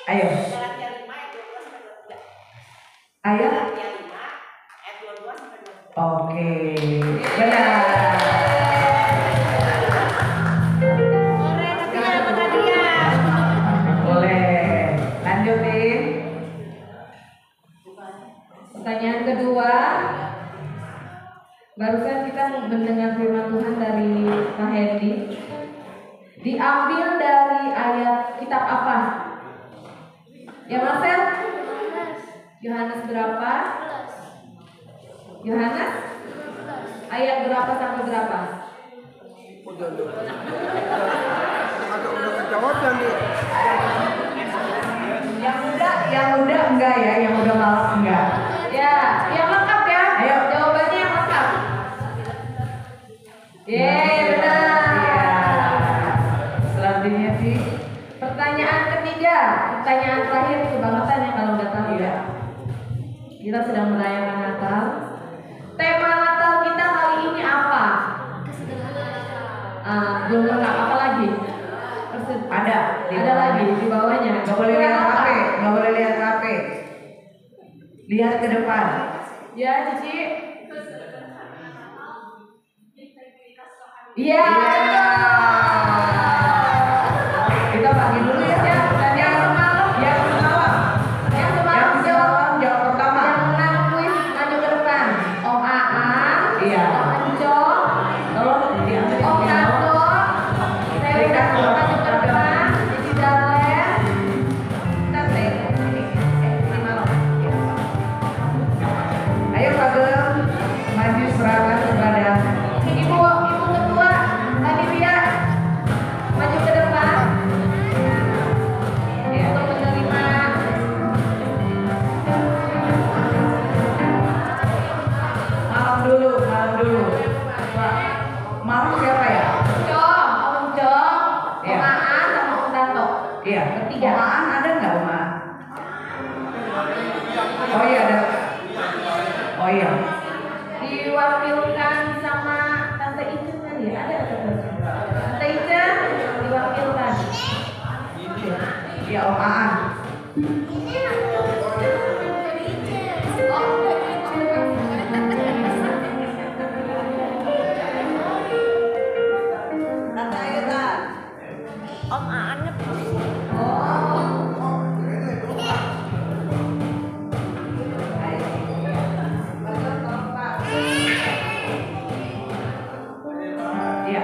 S1: ayo.
S4: Galatia 5
S1: Ayat
S4: 22
S1: Oke, benar. Boleh, lanjutin.
S4: Pertanyaan kedua, barusan kita mendengar firman Tuhan dari Pak Hendy. Diambil dari ayat kitab apa? Ya Marcel? Yohanes berapa? Yohanes? Ayat berapa sampai berapa?
S5: Agak udah kejawab dan
S1: yang muda enggak ya, yang udah malam enggak.
S4: Ya, yang lengkap ya.
S1: Ayo.
S4: Jawabannya yang lengkap. Yeay, benar.
S1: Iya. Selanjutnya sih.
S4: Pertanyaan ketiga, pertanyaan terakhir kebangetan ya kalau udah tahu ya. Kita sedang merayakan Natal. Tema Natal kita kali ini apa? Belum lengkap, apa lagi? Ada lagi di bawahnya.
S1: Nggak boleh lihat
S4: Kurang
S1: HP,
S4: lengkap.
S1: nggak boleh lihat HP. Lihat ke depan.
S4: Ya, Cici. Iya.
S1: Kita bagi dulu ya.
S4: Yang semalam,
S1: Yang semalam.
S4: yang semalam
S1: Yang
S4: jawab.
S1: semalam jawab pertama.
S4: Yang menang kuis maju ke depan. Om Aan,
S1: Iya.
S4: Om Encong,
S1: Tolong diambil.
S4: Om Tato, Rika maju ke depan, Cici Dalen, Tete.
S1: Ayo Pak Gem, maju serahkan kepada
S4: Ibu Ketua, Panitia, maju ke depan.
S1: ya.
S4: Untuk menerima
S1: Malam dulu. Pak, malam siapa ya?
S4: Om Jong,
S1: Iya.
S4: Om Aan, sama Om Tato.
S1: Iya.
S4: Bertiga.
S1: Omaan ada nggak Oma? Oh iya ada. Oh iya.
S4: Diwakilkan sama Tante Icen tadi ya? Ada Tante Icen diwakilkan.
S1: Iya Omaan.
S5: Om Aan
S1: Iya.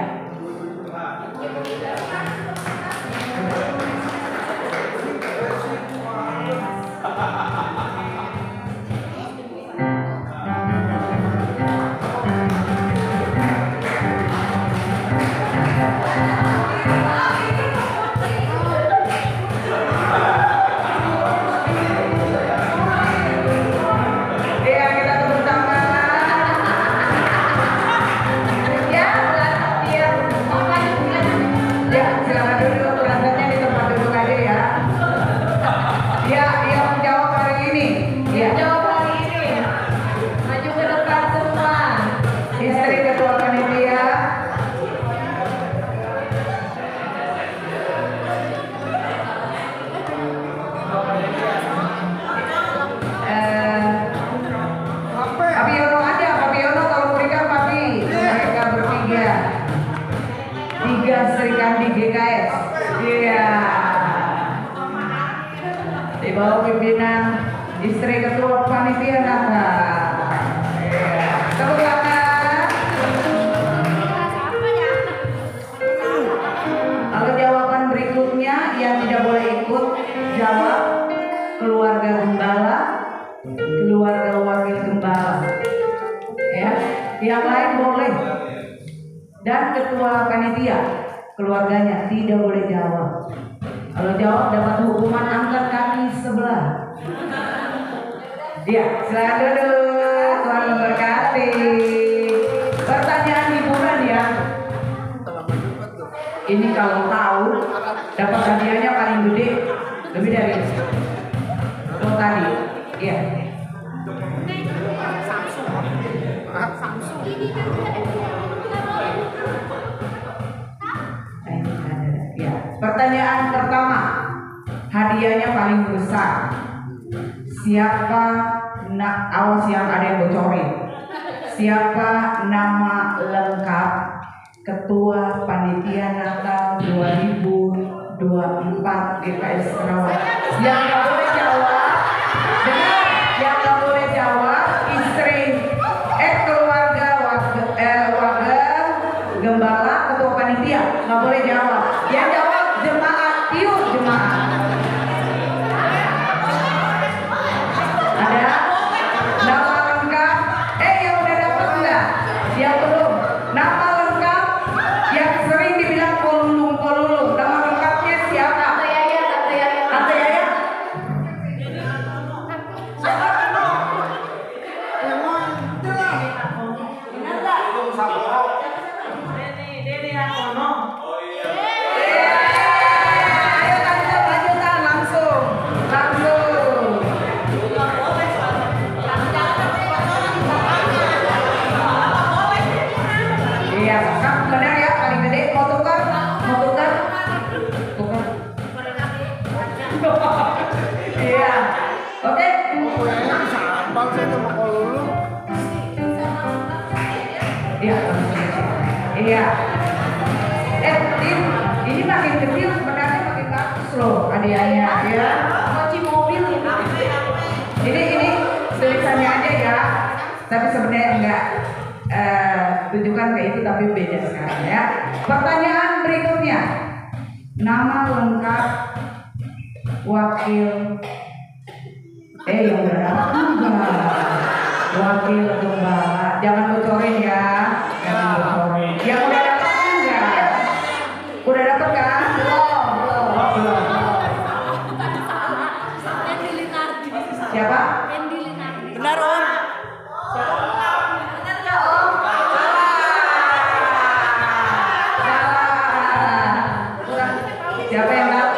S1: Iya kita tepuk tangan.
S4: Ya, dia Om maju maju.
S1: Ya silakan duduk. Perangkatnya di tempat duduk aja ya. Ya yang menjawab hari ini. Iya.
S4: Jawab hari ini. Maju ke depan semua.
S1: Istri ketua panitia. Papi Yono aja, Papi Yono kalau berikan Papi. Mereka bertiga. Tiga Serikandi GKS. Iya. Di bawah pimpinan istri ketua panitia Natal. Iya. Tepuk tangan. Lalu jawaban berikutnya yang tidak boleh ikut jawab keluarga gembala, keluarga wakil gembala. Ya, yang lain boleh. Dan ketua panitia keluarganya tidak boleh jawab. Kalau jawab dapat hukuman angkat kaki sebelah. Ya, silakan duduk. Tuhan memberkati. Pertanyaan hiburan ya. Ini kalau tahu dapat hadiahnya paling gede lebih dari itu tadi. Iya. Ya. Pertanyaan pertama, hadiahnya paling besar. Siapa awas yang ada yang bocorin. Siapa nama lengkap Ketua Panitia Natal 2024 GKS Sarawak? Yang nggak boleh jawab, dengar, yang nggak boleh jawab istri keluarga warga gembala ketua panitia nggak boleh jawab. Yang jawab jemaat, yuk jemaat. Ada nama lengkap? Yang udah dapat enggak? Yang belum? Nama lengkap yang sering dibilang kolulung. Nama lengkapnya siapa?
S4: Tante Yaya.
S1: Tante Yaya. Iya, iya. Ini makin kecil sebenarnya makin bagus loh hadiahnya ya.
S4: Kunci mobil ini.
S1: Ini tulisannya aja ya. Tapi sebenarnya enggak tunjukkan kayak itu tapi beda sekarang ya. Pertanyaan berikutnya. Nama lengkap wakil yang udah dapat enggak? Wakil gembala. Jangan bocorin ya. Jangan bocorin. Yang udah dapat enggak? Udah dapat kan? Belum. Siapa?
S5: Benar Om.
S1: Siapa yang tahu?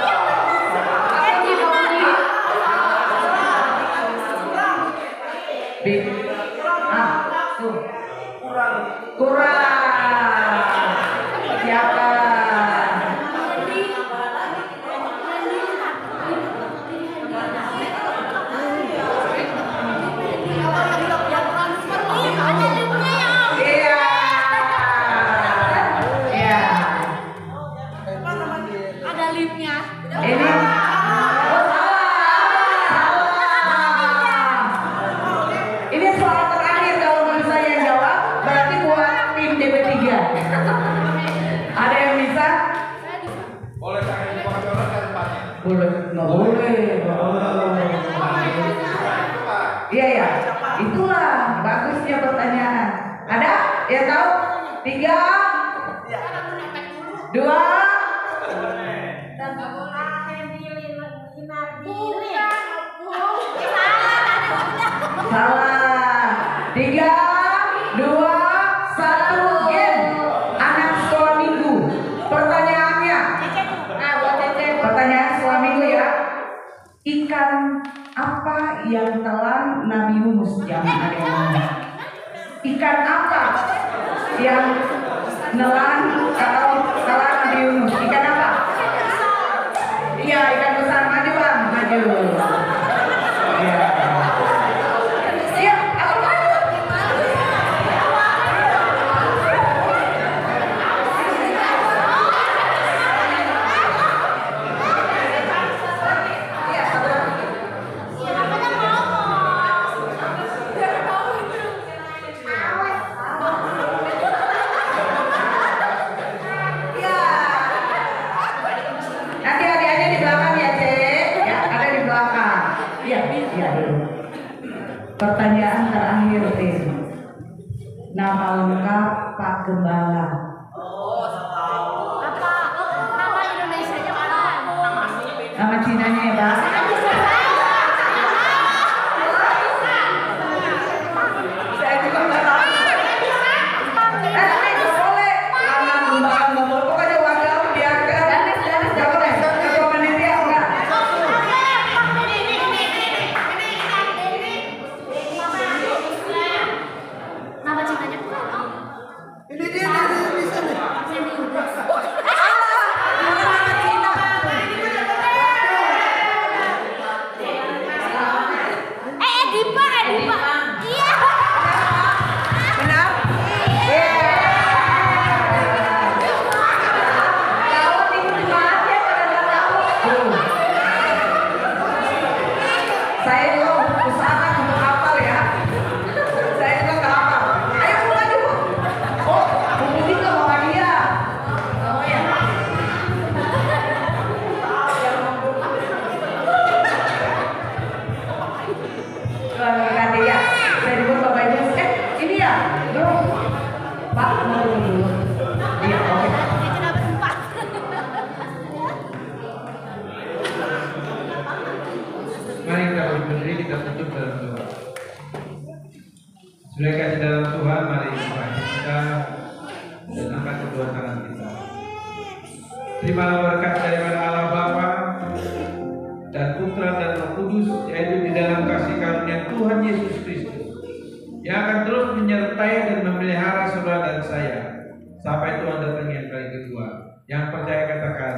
S1: Kurang. Siapa? Iya. Iya.
S5: Ada lipnya.
S1: Ini ini soal terakhir kalau menurut saya yang jawab berarti buat tim DP3. Ada yang bisa?
S3: Boleh saya dibocoran ke tempatnya?
S1: Boleh. Iya ya. Itulah bagusnya pertanyaan. Ada yang tahu? 3, 2. Salah. 3, 2, 1. Game anak sekolah minggu. Pertanyaannya. Pertanyaan sekolah minggu ya. Ikan apa yang telan Nabi Yunus? Jangan ada yang ngomong. Ikan apa yang nelan atau telan Nabi Yunus? Ikan apa? Iya, ikan besar. Maju bang, maju. Iya. Siap, aku maju. Iya, satu lagi. Iya. Nanti hadiahnya di belakang ya, Cek. Ya, ada di belakang. Iya, iya dulu. Pertanyaan terakhir, Tim. Nama lengkap Pak Gembala.
S5: Apa? Nama Indonesianya apa?
S1: Nama Cinanya ya, Pak? Saya juga nggak tahu. Nggak boleh. Nama Gembala nggak boleh. Pokoknya wakil biarkan. Nggak boleh. Ketua panitia enggak.
S5: Nama cintanya bukan.
S6: Ini dia di sana.
S5: Dipa. Iya.
S1: Benar? Iya. Kalau tinggi banget ya pada nggak tahu. Saya juga usahakan untuk hafal ya. Saya juga nggak hafal. Ayo maju. Oh, ini nggak mau dia. Oh ya. Ganti ya. Saya dulu Bapak Ibu. Ini ya. Dulu. Pak mau dulu. Iya, oke.
S5: Dia dapat 4.
S7: Mari kita berdiri, kita tutup dalam doa. Sudah kasih dalam Tuhan, mari kita dan angkat kedua tangan kita. Terimalah berkat daripada Allah Bapa dan Putra dan Roh Kudus, yaitu di dalam kasih karunia Tuhan Yesus Kristus, yang akan terus menyertai dan memelihara saudara dan saya sampai Tuhan datang yang kali kedua. Yang percaya katakan,